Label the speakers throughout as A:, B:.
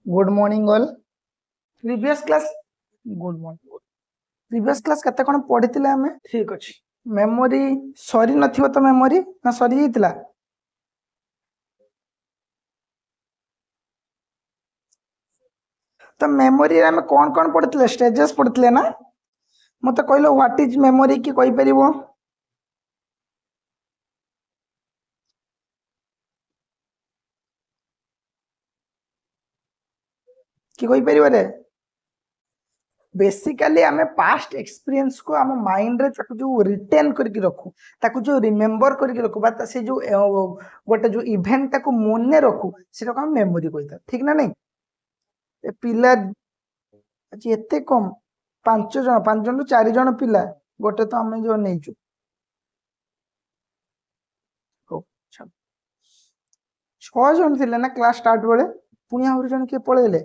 A: Good morning all previous class good morning previous class केते कोन पढितिले हमें ठीक अछि मेमोरी सरी नथिबो तो मेमोरी ना सरी हितला तो मेमोरी रे हमें कोन कोन पढितिले स्टेजेस पढितिले ना मते कहलो व्हाट इज मेमोरी की कहि परिबो की कहि परिबो रे बेसिकली आम पास्ट एक्सपीरियंस को आम माइंड रे ताकू जो रिटेन करके रखू ताकू जो रिमेंबर करके रखू बा से जो गोटे जो इवेंट ताकू मने रखू सेटा को हम मेमोरी कहता ठीक ना नहीं ए पिला आज एते कम पांच जन रु चारि जन पिला गोटे तो आम जो नहीं छह जन थे ना क्लास स्टार्ट बेले पुणी आहरी जन किए पलैले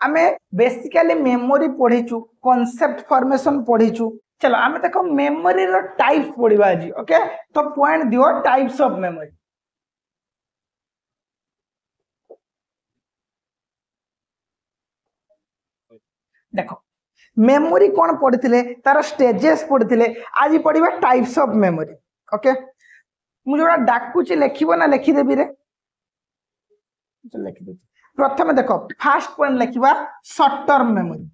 A: आमे बेसिकली मेमोरी पढ़ीचु कॉन्सेप्ट फॉर्मेशन पढ़ीचु चलो आमे देखो मेमोरी रो टाइप्स पढ़िबा आज ओके तो पॉइंट दियो टाइप्स ऑफ मेमोरी देखो मेमोरी कौन पढ़ी तार स्टेजेस पढ़ी आज पढ़ा टाइप्स ऑफ मेमोरी ओके मुझे जोड़ा डाकुची लिखिबो ना लिखिदेबी रे लिखिदे प्रथम देखो फास्ट पॉइंट लिखा शॉर्ट टर्म मेमोरी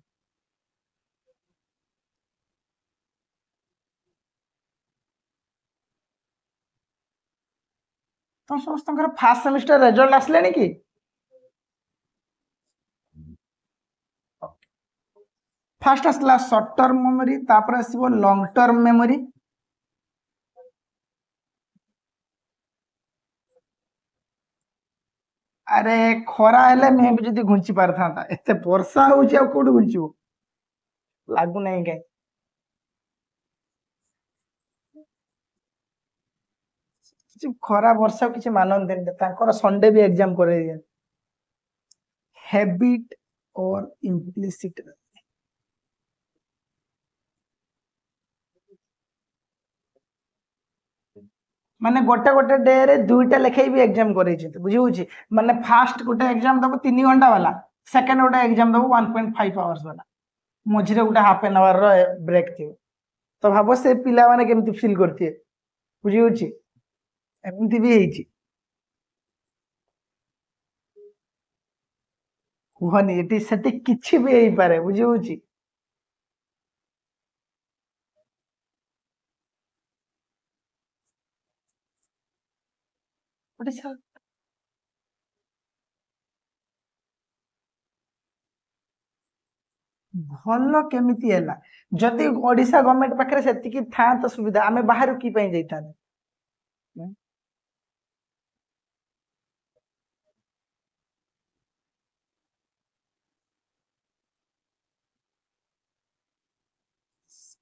A: तो समस्त फास्ट सेमिस्टर रिजल्ट आसले कि फास्ट आसला शॉर्ट टर्म मेमोरी तापर आसीबो लॉन्ग टर्म मेमोरी अरे खरा हेले मैं भी जदी घुंची पारथांता एते वर्षा होउची आ कोड घुंचीबो लागु नहीं के किछि खरा वर्षा किछि मानन तांकर संडे भी एग्जाम करे दिए हैबिट और इम्प्लिसिट माने गोटे गोटे डे रे दुईटा लेखे भी एग्जाम करे बुझी होची माने फास्ट गोटे एग्जाम दबो 3 घंटा वाला सेकंड गोटे एग्जाम दबो 1.5 आवर्स वाला मझिरे गोटे हाफ एन आवर रो ब्रेक थियो तो भाबो से पिला माने केमती फील करथिए बुझी होची एमती भी हेची कुहनी एटी सेटी किछि भी हेई पारे बुझी होची गोटे भल केमिति हैला जदि ओडिशा गवर्नमेंट पाखरे सेतिकी था तो सुविधा आमे बाहर की पई जैता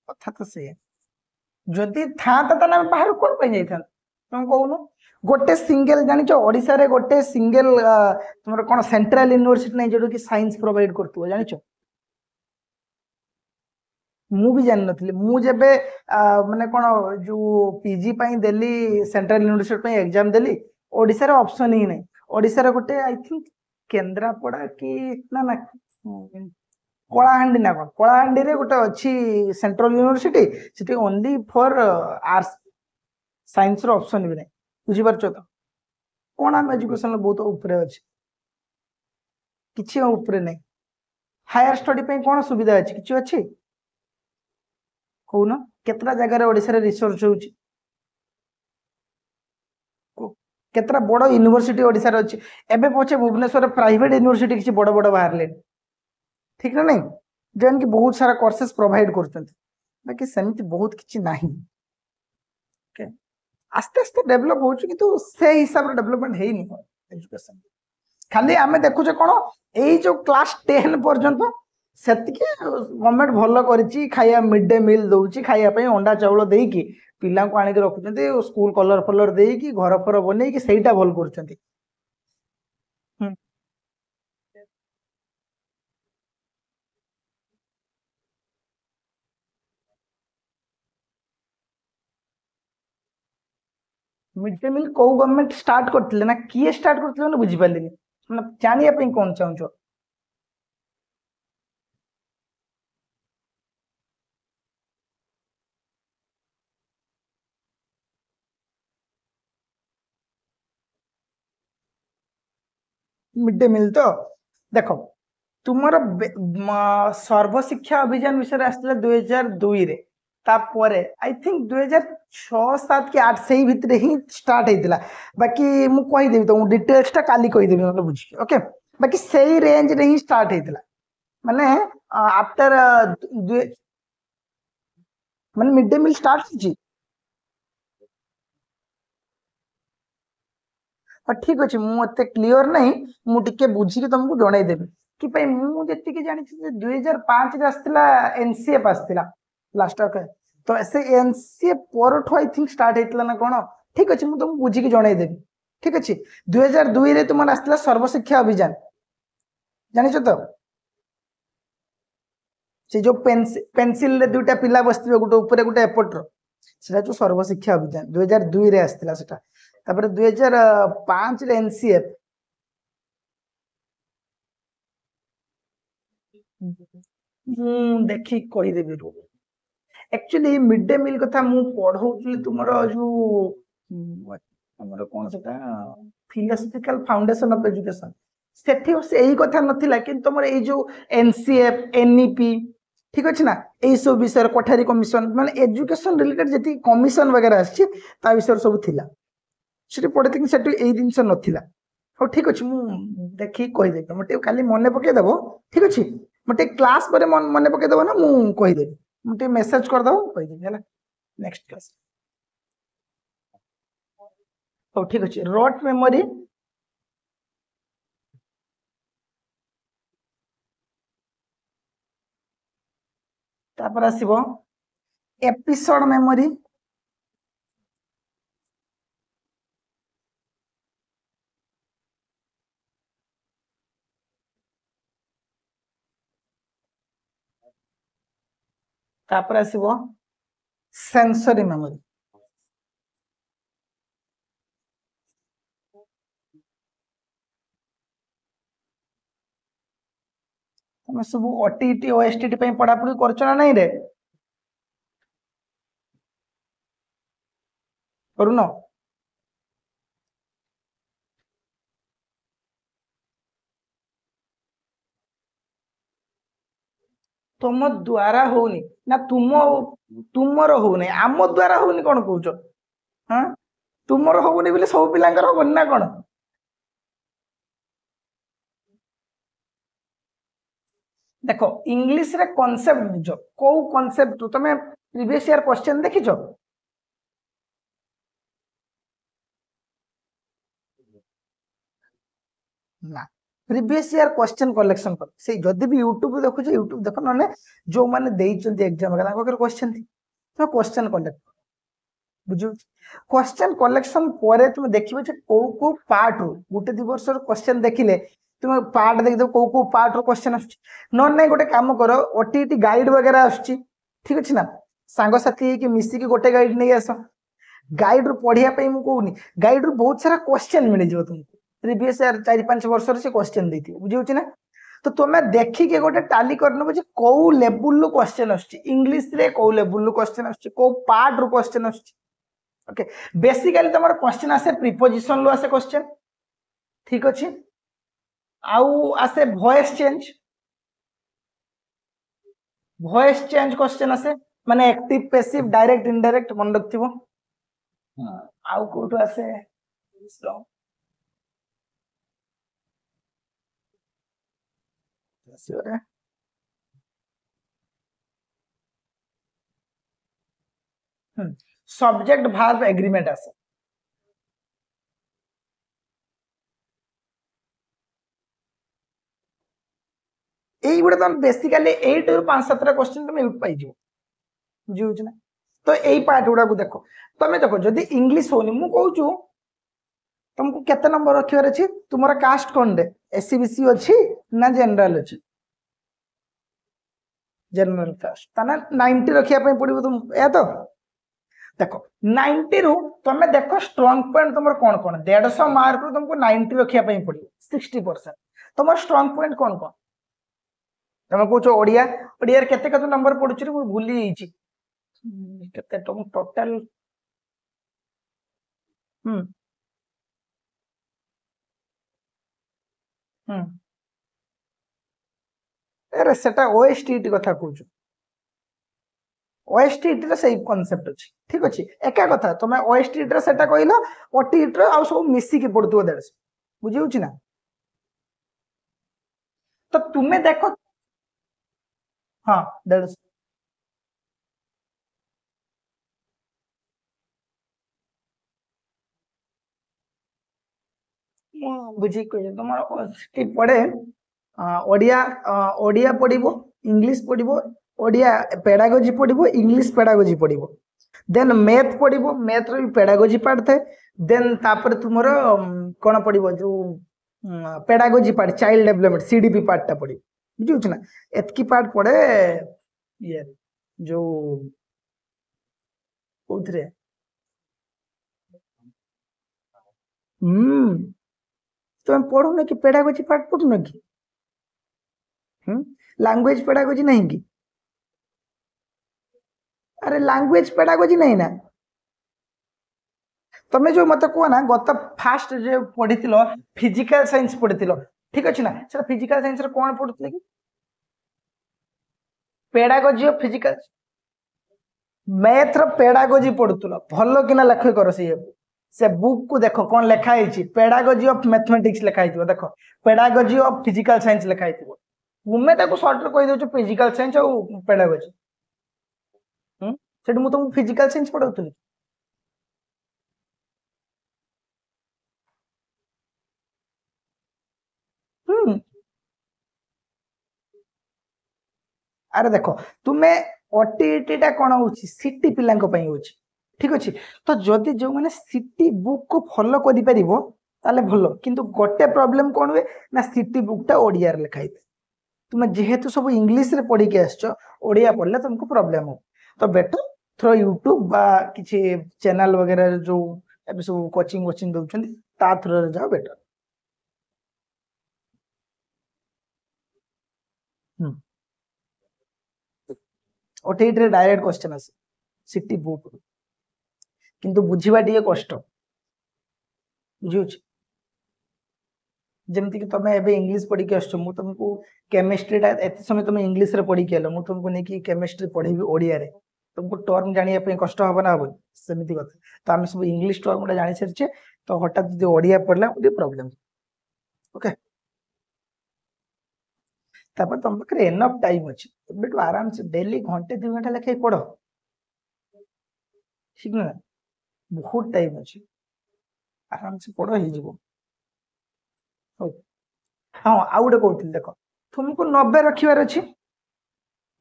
A: कथा तो से जदि था तो ना बाहर कोन पई जैता तुम कहूनु गोटे सिंगल जानिछ ओडिशा रे गोटे सिंगल तुमर कोन सेंट्रल यूनिवर्सिटी नै जोडो कि साइंस प्रोवाइड करतु जानिछ मु भी जान नथली मु जेबे माने कोन जो पीजी पई देली सेंट्रल यूनिवर्सिटी पई एग्जाम देली ओडिशा रे ऑप्शन ही नै ओडिशा रे गोटे आई थिंक केंद्रापड़ा की ना ना कलाहांडी ना कौन कलाहांडी रे गोटे अच्छी central university city only for arts science रो ऑप्शन भी नहीं बुझी पारछो तो कोन हम एजुकेशन बहुत ऊपर अछि किछि ऊपर नहीं हायर स्टडी पे कोन सुविधा अछि किछि अछि कहून केतरा जगह रे ओडिसा रे रिसर्च होउची केतरा बड़ यूनिवर्सिटी ओडिसा रे अछि एबे पछे भुवनेश्वर प्राइवेट यूनिवर्सिटी किछि बड़ बड़ बाहरले ठीक ना नहीं जन की बहुत सारा कोर्सेस प्रोवाइड करछन्ती बाकी सेमिति बहुत किछि नाही ओके आस्ते आस्ते डेभलप होउची किंतु से हिसाब रे डेभलपमेंट हेई नि एजुकेशन खाली आमे देखुचे कोन एई जो क्लास 10 पर्यंत सेतिके गवर्नमेंट भलो करिची खाया मिड डे मील दउची खाया पई अंडा चावल देई की पिला को आनी के रखुचंती स्कूल कलर फलर देई की घर फर बनेई की सेईटा भल करचंती मिड डे मील को गवर्नमेंट स्टार्ट करथिले ना किए स्टार्ट करथिले ना बुझी पालिनी मतलब जानिया पई कोन चाहूचो मिड डे मिल तो देख तुमर सर्वशिक्षा अभियान विषय आसला 2002 रे तापरे आई थिंक 2006 7 कि 8 सही भितर ही स्टार्ट होइतिला बाकी मु कहि देबी तुमको डिटेल्स टा काली कहि देबी मतलब बुझी ओके बाकी सही रेंज रे ही स्टार्ट होइतिला माने आफ्टर माने मिड डे मिल स्टार्ट होची ठीक अच्छे मुझे क्लीयर नहीं मुझे बुझी तुमको जन देवी कि मुझे जानी 2005 रे आसला एनसीएफ आसला लास्ट तो से एनसीएफ पर आई थिंक स्टार्ट होता ना कौन ठीक अच्छे मुझे तुमको बुझी जन देवी ठीक अच्छे 2002 रे तुम आसला सर्वशिक्षा अभियान जानिच तो से जो पेनसिल दुईटा पिला बसते गोटे ऊपर गोटे एपटर से जो सर्वशिक्षा अभियान 2002 रे आसला सेटा तापर 2005 रे एनसीएफ देखी कहीदेवी रू एक्चुअली मिड डे मिल कथा मु पढ़ौली तुमर जो हमर कोन सेटा फिलोसॉफिकल फाउंडेशन ऑफ एजुकेशन सेठी से यही कथा नथिला कि तुमर ए जो एनसीएफ एनईपी ठीक अछि ना ए सब विषय कोठारी कमिशन माने एजुकेशन रिलेटेड जति कमिशन वगैरह आछि ता विषय सब थिला सेठी पढ़े थिंक सेठी एई जिंस नथिला हो ठीक अछि मु देखि कहि देबे मटे खाली मने पके देबो ठीक अछि मटे क्लास पर मने पके देबो ना मु कहि देबे मटे मेसेज कर दो कहि देबे हैला नेक्स्ट क्लास हो ठीक अछि रॉट मेमोरी तापर आसीबो एपिसोड मेमोरी तापर आसीबो सेंसरी मेमोरी तुम सब ओटीटी ओएसटीटी पे पढ़ा पढ़ी करछ ना नहीं रे करूनो तुम द्वारा होनी ना तुमर होनी आम द्वारा होनी कौन कौच हाँ तुमर होनी बोले सब पिलांकर होनी ना कौन देखो इंग्लिश रे कॉन्सेप्ट बुझ को कॉन्सेप्ट तुम प्रीवियस ईयर क्वेश्चन देखिछो ना प्रीवियस ईयर क्वेश्चन कलेक्शन कर से जदि भी यूट्यूब देखो यूट्यूब देखो ना जो माने देइचंती एग्जाम का ताको क्वेश्चन थी तो क्वेश्चन कलेक्ट बुझु क्वेश्चन कलेक्शन पर तुम देखिबो जे को पार्ट रो गुटे दि वर्ष रो क्वेश्चन देखिले तुम पार्ट देख दो को पार्ट रो क्वेश्चन आछ न नहीं गोटे काम करो ओटीटी गाइड वगैरह आछ ठीक अछि ना सांग साथी कि मिसी कि गोटे गाइड नहीं आस गाइड रो पढ़िया पे मु कहूनी गाइड रो बहुत सारा क्वेश्चन मिल जिवो तुमको प्रीवियस ईयर 4-5 वर्ष रे से क्वेश्चन देथि बुझियो ना तो तुम देखी के गोटे टाली करनबो जे को लेवल रो क्वेश्चन आछ इंग्लिश रे को लेवल रो क्वेश्चन आछ को पार्ट रो क्वेश्चन आछ ओके बेसिकली तुम क्वेश्चन आसे प्रीपोजिशन लो आसे क्वेश्चन ठीक अच्छे आउ आसे वॉइस चेंज क्वेश्चन आसे माने एक्टिव पैसिव डायरेक्ट इनडायरेक्ट मन रखथिबो आउ कोठो आसे सब्जेक्ट भार्ब एग्रीमेंट आसे यही गुड़ा तुम बेसिकली 8 ରୁ 5-7 क्वेश्चन तुम पाई जो बुझी ना तो यही पार्ट गुड़ा को देखो तुम देखो जदि इंग्लिश होनी मु कहूँ तुमको केते नंबर रखिबार अछि तुमरा कास्ट कोन दे एससीबीसी अछि ना जनरल अछि जनरल कास्ट तना 90 रखिया पई पड़िबो तुम या तो देखो 90 रु तुम देखो स्ट्रांग पॉइंट तुम कौन कौन 150 मार्क रु तुमको 90 रखिया पई पड़िबो 60% तुम स्ट्रांग पॉइंट कौन कौन तुम कहूछ ओडिया ओडिया केते केते नंबर पडुछ रे मु भूली जाईची केते तुम टोटल ହୁଁ ଆରେ ସେଟା ଓଏସଟିଟି କଥା କହୁଛୁ ଓଏସଟିଟି ର ସେଇ କନସେପ୍ଟ ଅଛି ଠିକ ଅଛି ଏକା କଥା ତମେ ଓଏସଟିଟି ର ସେଟା କହିଲ ଓଟିଟି ର ଆଉ ସବୁ ମିଶିକି ପଡୁଥିବ ଦେଢଶହ ବୁଝି ହଉଛି ନା ତ ତୁମେ ଦେଖ ହଁ ଦେଢଶହ ମୁଁ ବୁଝିକି କହିଲି ତମର ସେଠି ପଡେ ଓଡିଆ ଓଡିଆ ପଢିବ ଇଂଲିଶ ପଢିବ ଓଡିଆ ପେଡାଗୋଜି ପଢିବ ଇଂଲିଶ ପେଡାଗୋଜି ପଢିବ ଦେନ୍ ମ୍ୟାଥ ପଢିବ ମ୍ୟାଥ ର ବି ପେଡାଗୋଜି ପାର୍ଟ ଥାଏ ଦେନ୍ ତାପରେ ତୁମର କଣ ପଢିବ ଯୋଉ pedagogy part child development CDP part ଟା ପଢିବ ବୁଝିହଉଛି ନା ଏତିକି ପାର୍ଟ ପଡେ ଇଏ ଯୋଉ କୋଉଥିରେ ହୁଁ ତମେ ପଢୁନ କି ପେଡାଗୋଜି ପାର୍ଟ ପଢୁନ କି ହୁଁ ଲାଙ୍ଗୁଏଜ ପେଡାଗୋଜି ନାହିଁ କି ଆରେ ଲାଙ୍ଗୁଏଜ ପେଡାଗୋଜି ନାହିଁ ନା ତମେ ଯୋଉ ମତେ କୁହ ନା ଗତ ଫାଷ୍ଟ ଯୋଉ ପଢିଥିଲ ଫିଜିକାଲ ସାଇନ୍ସ ପଢିଥିଲ ଠିକ ଅଛି ନା ସେଟା ଫିଜିକାଲ ସାଇନ୍ସ ରେ କଣ ପଢୁଥିଲେ କି ପେଡାଗୋଜି ଅଫ ଫିଜିକାଲ ମ୍ୟାଥ ର ପେଡାଗୋଜି ପଢୁଥିଲ ଭଲ କିନା ଲେଖ କର ସେଇଆକୁ ସେ ବୁକ୍ କୁ ଦେଖ କଣ ଲେଖା ହେଇଛି ପେଡାଗୋଜି ଅଫ ମ୍ୟାଥମେଟିକ୍ସ ଲେଖା ହେଇଥିବ ଦେଖ ପେଡାଗୋଜି ଅଫ ଫିଜିକାଲ ସାଇନ୍ସ ଲେଖା ହେଇଥିବ ତୁମେ ତାକୁ ସର୍ଟରେ କହିଦଉଛ ଫିଜିକାଲ ସାଇନ୍ସ ଆଉ ପେଡାଗୋଜି ହୁଁ ସେଠି ମୁଁ ତମକୁ ଫିଜିକାଲ ସାଇନ୍ସ ପଢଉଥିଲି ହୁଁ ଆରେ ଦେଖ ତୁମେ ଓଟିଇଟି ଟା କଣ ହଉଛି ସିଟି ପିଲାଙ୍କ ପାଇଁ ହଉଛି ଠିକ ଅଛି ତ ଯଦି ଯୋଉମାନେ ସିଟି ବୁକ୍ କୁ ଫଲୋ କରିପାରିବ ତାହେଲେ ଭଲ କିନ୍ତୁ ଗୋଟେ ପ୍ରୋବ୍ଲେମ କଣ ହୁଏ ନା ସିଟି ବୁକ୍ ଟା ଓଡିଆରେ ଲେଖା ହେଇଥାଏ ତୁମେ ଯେହେତୁ ସବୁ ଇଂଲିଶ ରେ ପଢିକି ଆସିଛ ଓଡିଆ ପଢିଲେ ତମକୁ ପ୍ରୋବ୍ଲେମ ହବ ତ ବେଟର ଥ୍ରୋ ୟୁଟ୍ୟୁବ ବା କିଛି ଚ୍ୟାନେଲ ବଗେରା ଯୋଉ ଏବେ ସବୁ କୋଚିଂ ଦଉଛନ୍ତି ତା ଥ୍ରୋରେ ଯାଅ ବେଟର ହୁଁ ଓଟିଇଟି ରେ ଡାଇରେକ୍ଟ କ୍ୱେଶ୍ଚନ ଆସେ ସିଟି ବୁକ୍ କିନ୍ତୁ ବୁଝିବା ଟିକେ କଷ୍ଟ ବୁଝିହଉଛି ଯେମିତି କି ତମେ ଏବେ ଇଂଲିଶ ପଢିକି ଆସୁଛ ମୁଁ ତମକୁ କେମିଷ୍ଟ୍ରି ଟା ଏତେ ସମୟ ତମେ ଇଂଲିଶ ରେ ପଢିକି ଆଲ ମୁଁ ତମକୁ ନେଇକି କେମିଷ୍ଟ୍ରି ପଢେଇବି ଓଡିଆରେ ତମକୁ ଟର୍ମ ଜାଣିବା ପାଇଁ କଷ୍ଟ ହବ ନା ହବନି ସେମିତି କଥା ତ ଆମେ ସବୁ ଇଂଲିଶ ଟର୍ମ ଗୁଡା ଜାଣି ସାରିଛେ ତ ହଠାତ୍ ଯଦି ଓଡିଆ ପଢିଲା ଟିକେ ପ୍ରୋବ୍ଲେମ ଓକେ ତାପରେ ତମ ପାଖରେ ଏନଫ୍ ଟାଇମ ଅଛି ଏବେଠୁ ଆରାମସେ ଡେଲି ଘଣ୍ଟେ 2 ଘଣ୍ଟା ଲେଖାଏଁ ପଢ ଠିକ ନା ବହୁତ ଟାଇମ ଅଛି ଆରାମସେ ପଢ ହେଇଯିବ ହଉ ହଁ ଆଉ ଗୋଟେ କହୁଥିଲି ଦେଖ ତୁମକୁ 90 ରଖିବାର ଅଛି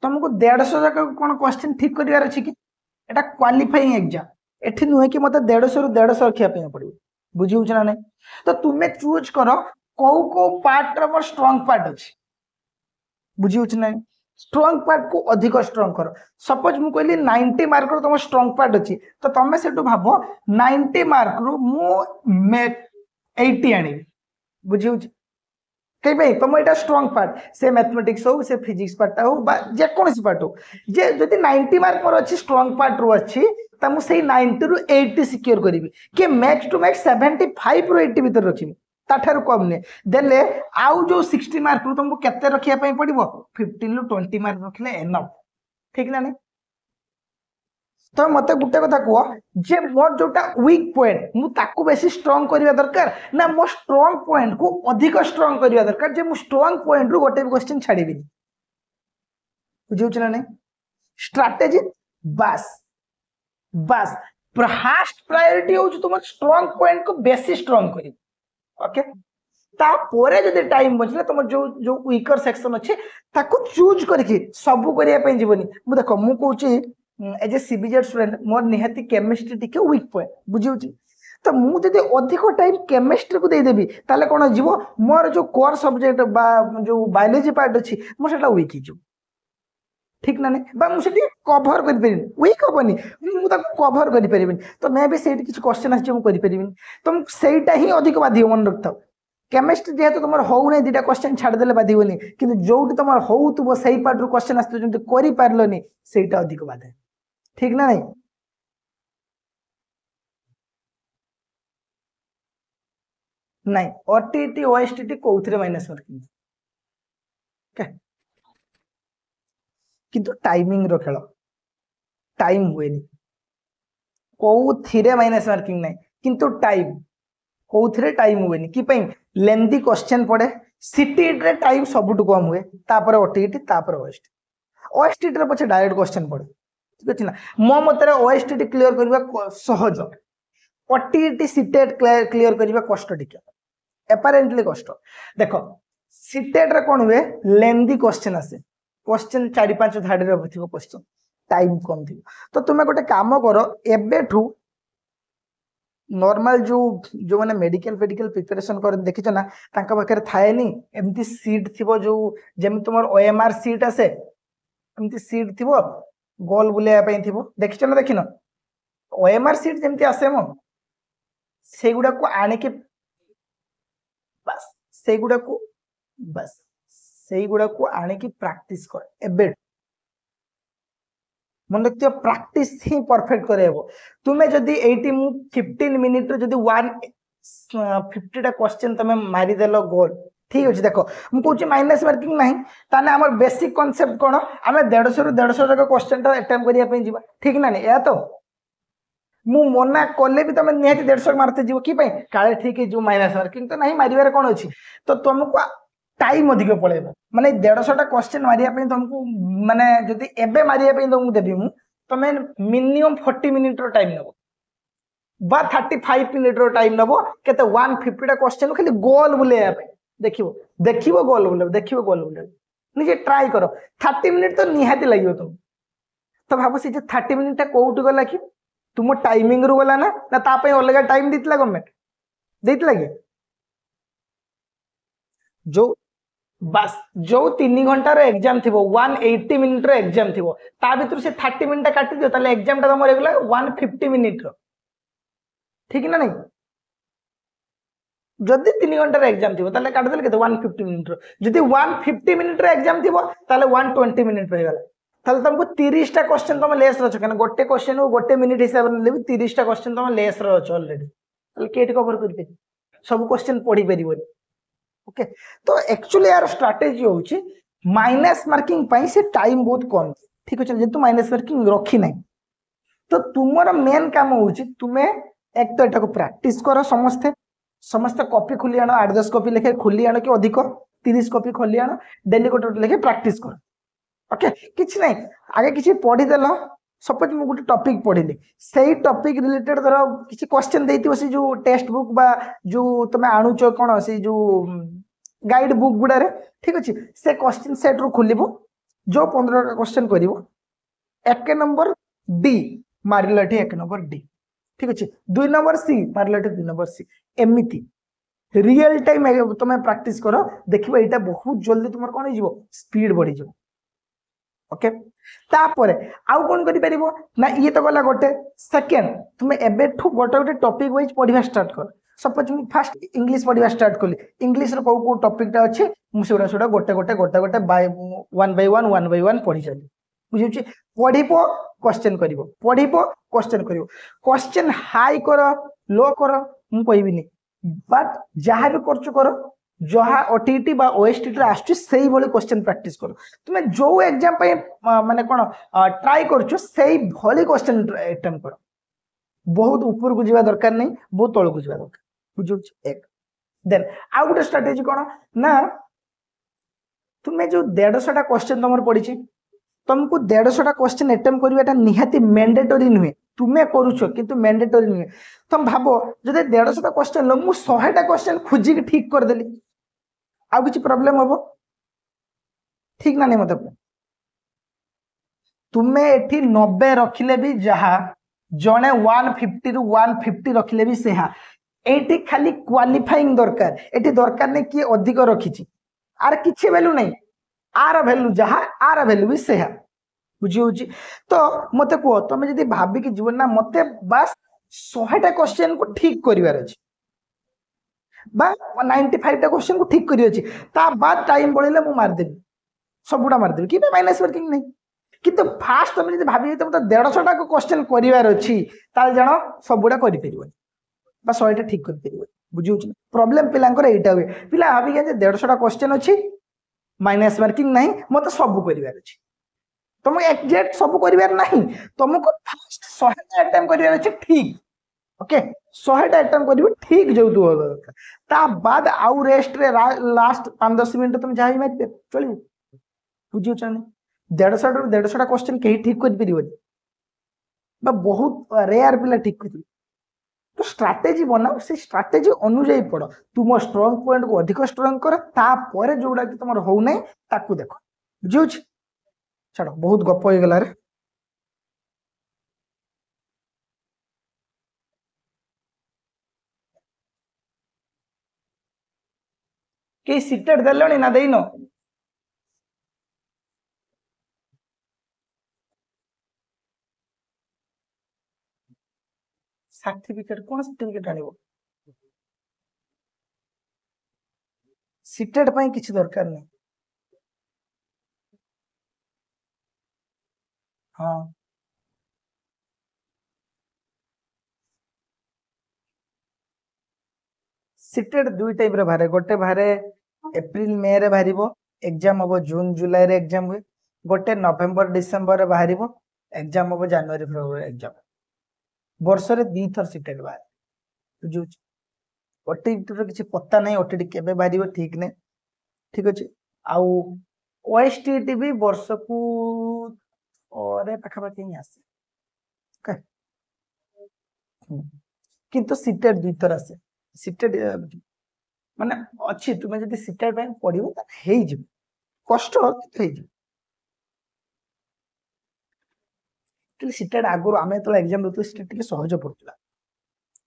A: ତମକୁ 150 ଯାକ କଣ କ୍ୱେଶ୍ଚନ ଠିକ କରିବାର ଅଛି କି ଏଟା କ୍ୱାଲିଫାଇଂ ଏକ୍ଜାମ ଏଠି ନୁହେଁ କି ମତେ 150 ରୁ 150 ରଖିବା ପାଇଁ ପଡିବ ବୁଝି ହଉଛି ନା ନାଇଁ ତ ତୁମେ ଚୁଜ କର କୋଉ କୋଉ ପାର୍ଟର ମୋର ଷ୍ଟ୍ରଙ୍ଗ ପାର୍ଟ ଅଛି ବୁଝି ହଉଛି ନାଇଁ ଷ୍ଟ୍ରଙ୍ଗ ପାର୍ଟ କୁ ଅଧିକ ଷ୍ଟ୍ରଙ୍ଗ କର ସପୋଜ ମୁଁ କହିଲି 90 ମାର୍କର ତମ ଷ୍ଟ୍ରଙ୍ଗ ପାର୍ଟ ଅଛି ତ ତମେ ସେଠୁ ଭାବ 90 ମାର୍କରୁ ମୁଁ 80 ଆଣିବି ବୁଝି ହଉଛି ପାଇଁ ତମ ଏଇଟା ଷ୍ଟ୍ରଙ୍ଗ ପାର୍ଟ ସେ ମ୍ୟାଥମେଟିକ୍ସ ହଉ ସେ ଫିଜିକ୍ସ ପାର୍ଟଟା ହଉ ବା ଯେକୌଣସି ପାର୍ଟ ହଉ ଯେ ଯଦି 90 ମାର୍କ ମୋର ଅଛି ଷ୍ଟ୍ରଙ୍ଗ ପାର୍ଟ ରୁ ଅଛି ତ ମୁଁ ସେଇ 90 ରୁ 80 ସିକ୍ୟୁର କରିବି କି ମ୍ୟାକ୍ସ ଟୁ ମ୍ୟାକ୍ସ 75 ରୁ 80 ଭିତରେ ରଖିବି ତାଠାରୁ କମ ନୁହେଁ ଦେଲେ ଆଉ ଯୋଉ 60 ମାର୍କରୁ ତମକୁ କେତେ ରଖିବା ପାଇଁ ପଡିବ 15 ରୁ 20 ମାର୍କ ରଖିଲେ ଏନଫ୍ ଠିକ ନା ନାଇଁ ତ ମତେ ଗୋଟେ କଥା କୁହ ଯେ ମୋର ଯୋଉଟା ୱିକ୍ ପଏଣ୍ଟ ମୁଁ ତାକୁ ବେଶୀ ଷ୍ଟ୍ରଙ୍ଗ କରିବା ଦରକାର ନା ମୋ ଷ୍ଟ୍ରଙ୍ଗ ପଏଣ୍ଟକୁ ଅଧିକ ଷ୍ଟ୍ରଙ୍ଗ କରିବା ଦରକାର ଯେ ମୁଁ ଷ୍ଟ୍ରଙ୍ଗ ପଏଣ୍ଟରୁ ଗୋଟେ ବି କ୍ୱେଶ୍ଚନ ଛାଡ଼ିବିନି ବୁଝିହଉଛି ନା ନାଇଁ ଷ୍ଟ୍ରାଟେଜି ବାସ୍ ବାସ୍ ଫାଷ୍ଟ ପ୍ରାୟୋରିଟି ହଉଛି ତୁମ ଷ୍ଟ୍ରଙ୍ଗ ପଏଣ୍ଟକୁ ବେଶୀ ଷ୍ଟ୍ରଙ୍ଗ କରିବ ଓକେ ତାପରେ ଯଦି ଟାଇମ ବଞ୍ଚିଲା ତମର ଯୋଉ ଯୋଉ ୱିକର ସେକ୍ସନ ଅଛି ତାକୁ ଚୁଜ କରିକି ସବୁ କରିବା ପାଇଁ ଯିବନି ମୁଁ ଦେଖ ମୁଁ କହୁଛି ଏଜ ଏ ସିବିଜେଡ୍ ଷ୍ଟୁଡେଣ୍ଟ ମୋର ନିହାତି କେମିଷ୍ଟ୍ରି ଟିକେ ୱିକ୍ ପଏଣ୍ଟ ବୁଝିହଉଛି ତ ମୁଁ ଯଦି ଅଧିକ ଟାଇମ କେମିଷ୍ଟ୍ରିକୁ ଦେଇଦେବି ତାହେଲେ କଣ ଯିବ ମୋର ଯୋଉ କୋର ସବଜେକ୍ଟ ବା ଯୋଉ ବାୟୋଲୋଜି ପାର୍ଟ ଅଛି ମୋର ସେଟା ୱିକ୍ ହେଇଯିବ ଠିକ ନା ନାଇଁ ବା ମୁଁ ସେଠି କଭର କରିପାରିବିନି ୱିକ୍ ହବନି ମୁଁ ତାକୁ କଭର କରିପାରିବିନି ତ ମେ ବି ସେଇଠି କିଛି କ୍ୱେଶ୍ଚନ ଆସିଛି ମୁଁ କରିପାରିବିନି ତ ସେଇଟା ହିଁ ଅଧିକ ବାଧିବ ମନେ ରଖିଥାଉ କେମିଷ୍ଟ୍ରି ଯେହେତୁ ତମର ହଉନାହିଁ ଦିଟା କ୍ୱେଶ୍ଚନ ଛାଡ଼ିଦେଲେ ବାଧିବନି କିନ୍ତୁ ଯୋଉଠି ତମର ହଉଥିବ ସେଇ ପାର୍ଟରୁ କ୍ୱେଶ୍ଚନ ଆସିଥିବ ଯେମିତି କରିପାରିଲନି ସେଇଟା ଅଧିକ ବାଧେ ଠିକ ନା ନାଇଁ ନାଇଁ ଓଟିଟି ଓଏସटीटी କୋउथिरे माइनस मार्किंग किंतु टाइमिंग रो खेल टाइम हुएनी कोउथिरे माइनस मार्किंग नाही किंतु टाइम कोउथिरे टाइम हुएनी कि पई लेंथी क्वेश्चन पड़े सीटीईटी रे टाइम सबुटु कम हुए तापर ओटीटी तापर ओएसटी ओएसटीटी रे पछे डायरेक्ट क्वेश्चन पड़े ठीक अछि ना मो मतरे ओएसटीटी क्लियर करबा सहज ओटीटी सीटेट क्लियर करबा कष्ट टिके एपारेंटली कष्ट देखो सीटेट रे कोन हुए लेंथी क्वेश्चन आसे क्वेश्चन 4-5 धाड़ी रे थिबो क्वेश्चन टाइम कम थी तो तुम्हें गोटे काम कर एबेठू नॉर्मल जो मैंने मेडिकल फेडिकल प्रिपरेशन कर देखिछ ना तांका पाखरे थाए नी एमती सीट थिबो जो जेम तुमर ओएमआर सीट आसे एमती सीट थिबो गोल बुलेया पई थिबो देखिछ ना देखिनो ओएमआर सीट जेमती आसे मो सेगुडा को आने के बस सेगुडा को आने की प्रैक्टिस कर एबे मन रखियो प्रैक्टिस ही परफेक्ट करेबो तुम्हें जदी 15 मिनिट जदी 150 टा क्वेश्चन तमे मारी देलो गोल ठीक अछि देखो हम कहूची माइनस मार्किंग नाही ताने हमर बेसिक कांसेप्ट कोन हमें 150 रु 150 तक क्वेश्चन टा अटेम्प्ट करिया पे जीवा ठीक ना नहीं या तो मु मना कोले भी तमे निहाती 150 मारते जीवो की पई काले ठीक है जो माइनस मार्किंग तो नहीं मारिबार कोन अछि तो तुमको टाइम अधिक पड़ेगा माने 150 टा क्वेश्चन मारिया पे तुमको माने जदी एबे मारिया पे तुमको देबी मु तमे मिनिमम 40 मिनिट रो टाइम नबो बा 35 मिनिट रो टाइम नबो केते 150 टा क्वेश्चन खाली गोल बुलेया पे देखिबो गोल बुले निजे ट्राई करो 30 मिनिट तो निहाती लागियो तुम तो भाबो से जे 30 मिनिट टा कोउट गला कि तुम टाइमिंग रु गला ना ता पे अलग टाइम दितला गवर्नमेंट देतला कि जो बस जो 3 घंटा रो एग्जाम थिबो 180 मिनिट रो एग्जाम थिबो ता भीतर से 30 मिनिट काटि दियो ताले एग्जाम ता हमर रेगुलर 150 मिनिट रो ठीक ना नहीं जदि 3 घंटा रो एग्जाम थिबो ताले काट देले केते 150 मिनिट रो जदि 150 मिनिट रो एग्जाम थिबो ताले 120 मिनिट रह गला ताले तुमको 30 टा क्वेश्चन तुम लेस रछ कना गोटे क्वेश्चन को गोटे मिनिट हिसाब ले लेबी 30 टा क्वेश्चन तुम लेस रछ ऑलरेडी ताले केट कवर करबे सब क्वेश्चन पढ़ी परिबो ओके तो एक्चुअली यार स्ट्रेटजी होची माइनस मार्किंग पाई से टाइम बहुत कम ठीक अछि जेतु माइनस मार्किंग रखी नै तो तुमर मेन काम होची तुमे एक तो एटा को प्रैक्टिस करो समस्त कॉपी खुली आनो 8-10 कॉपी लेखे खुली आनो कि अधिक 30 कॉपी खुली आनो डेली गोटे लेखे प्रैक्टिस करो ओके किछ नै आगे किछ पढ़ी देलो सपोज मु गोटे टॉपिक पढ़िली सेही टॉपिक रिलेटेड धरो किछ क्वेश्चन देइतिबो से जो टेक्स्ट बुक बा जो तमे आणुचो कोन से जो गाइड बुक गुडा रे ठीक अछि से क्वेश्चन सेट रो खुलिबो जो 15 का क्वेश्चन करिवो एक नंबर डी मारिलाठी एक नंबर डी ठीक अछि 2 नंबर सी मारिलाठी 2 नंबर सी एमिति रियल टाइम तमे प्रैक्टिस करो देखिबो एटा बहुत जल्दी तुमर कोन हिजबो स्पीड बढ़ी जो ओके तापर आउ कोन करि परिबो ना ये तो गला गोटे सेकंड तुमे एबेठू गोटे टॉपिक वाइज पढिबा स्टार्ट कर सपोज मु फर्स्ट इंग्लिश पढिबा स्टार्ट कली इंग्लिश रो को टॉपिक टा अछि मु सेडा गोटे बाय वन बाय वन पढि चली बुझिछि पढिबो क्वेश्चन करिवो क्वेश्चन हाई करो लो करो मु कहबिनी बट जहां भी करछु करो जहा ओटीटी बा ओएसटीटी रे आछी सेही भली क्वेश्चन प्रैक्टिस करो तुमे जो एग्जाम पे माने कोन ट्राई करछु सेही भली क्वेश्चन अटेम्प्ट करो बहुत ऊपर को जीवा दरकार नहीं बहुत तळ को जीवा दरकार बुझु एक देन आ गुटे स्ट्रेटजी कोन ना तुमे जो 150 टा क्वेश्चन तमर पड़ी छी तुमको 150 टा क्वेश्चन अटेम्प्ट करबाटा निहाती मैंडेटरी नुहे तुमे करूछो किंतु मैंडेटरी नुहे तुम भाबो जदि 150 टा क्वेश्चन लो मु 100 टा क्वेश्चन खुजी के ठीक कर देली आ किछि प्रॉब्लम होबो ठीक ना नहीं मतलब तुमे एठी 90 रखिले भी जहा जने 150 रु 150 रखिले भी सेहा एठी खाली क्वालिफाइंग दरकार एठी दरकार नै कि अधिक रखिछि आर किछि वैल्यू नै आर वैल्यू जहा आर वैल्यू भी सेहा बुझिउछि तो मते को तमे जदि भाबी कि जीवन ना मते बस 100 टा क्वेश्चन को ठीक करिवार अछि बा 95 टा क्वेश्चन को ठीक करियो अछि ता बाद टाइम बळिले मु मार देबी सबुडा मार देबी कि माइनस वर्किंग नै किंतु फास्ट तमे जदि भाबी तमे तो 150 टा को क्वेश्चन करिवार अछि ताल जणो सबुडा करि परिबो बा 100टा ठीक कर परिबो बुझियो प्रॉब्लम पिलांकर एटा हुए पिला भाबी जे 150टा क्वेश्चन अछि माइनस मार्किंग नहीं मते सब करिवार अछि तुम एग्जैक्ट सब करिवार नहीं तुमको फास्ट 100टा अटेम्प्ट करिवार अछि ठीक ओके 100टा अटेम्प्ट करिवो ठीक जो तू दरकार ता बाद आउ रेस्ट रे लास्ट 5-10 मिनिट तुम जाई मार चलियो बुझियो छन 150टा क्वेश्चन केही ठीक कर परिबो बा बहुत रेयर पिला ठीक कर तो स्ट्रैटेजी बनाओ से स्ट्रैटेजी अनुଯାयी पढ़ तुम स्ट्रांग पॉइंट को अधिक स्ट्रांग कर तापर जोड़ा कि तुम हो नहीं ताकू देख बुझियो छाड़ बहुत गप हो गला रे के सीटेड देलणी ना देइनो सर्टिफिकेट कौन सर्टिफिकेट आनिबो सीटेड पई किछि दरकार नहीं हाँ सीटेड दुई टाइप रे बारे गोटे बारे एप्रिल मे रे बाहरिबो एग्जाम हबो जून जुलाई रे एग्जाम हुए गोटे नवेम्बर डिसेम्बर रे बाहरिबो एग्जाम हबो जनवरी फेब्रुआरी एग्जाम वर्ष रे दी थर सीटेड बाहर बुझु ओटीटी रो किछि पत्ता नहीं ओटीटी केबे बाहरिबो ठीक नहीं ठीक अछि आउ ओएसटीटी भी वर्ष को और पाखा पाखी ही आसे ओके किंतु सीटेड दुई थर आसे सीटेड माने अच्छी तुम जब सीटेड पे पढ़िबो त हेइ जिवो कष्ट हेइ जिवो कि सीटेड आगुर आमे तो एग्जाम दउत सीटेड टिके सहज पड़तला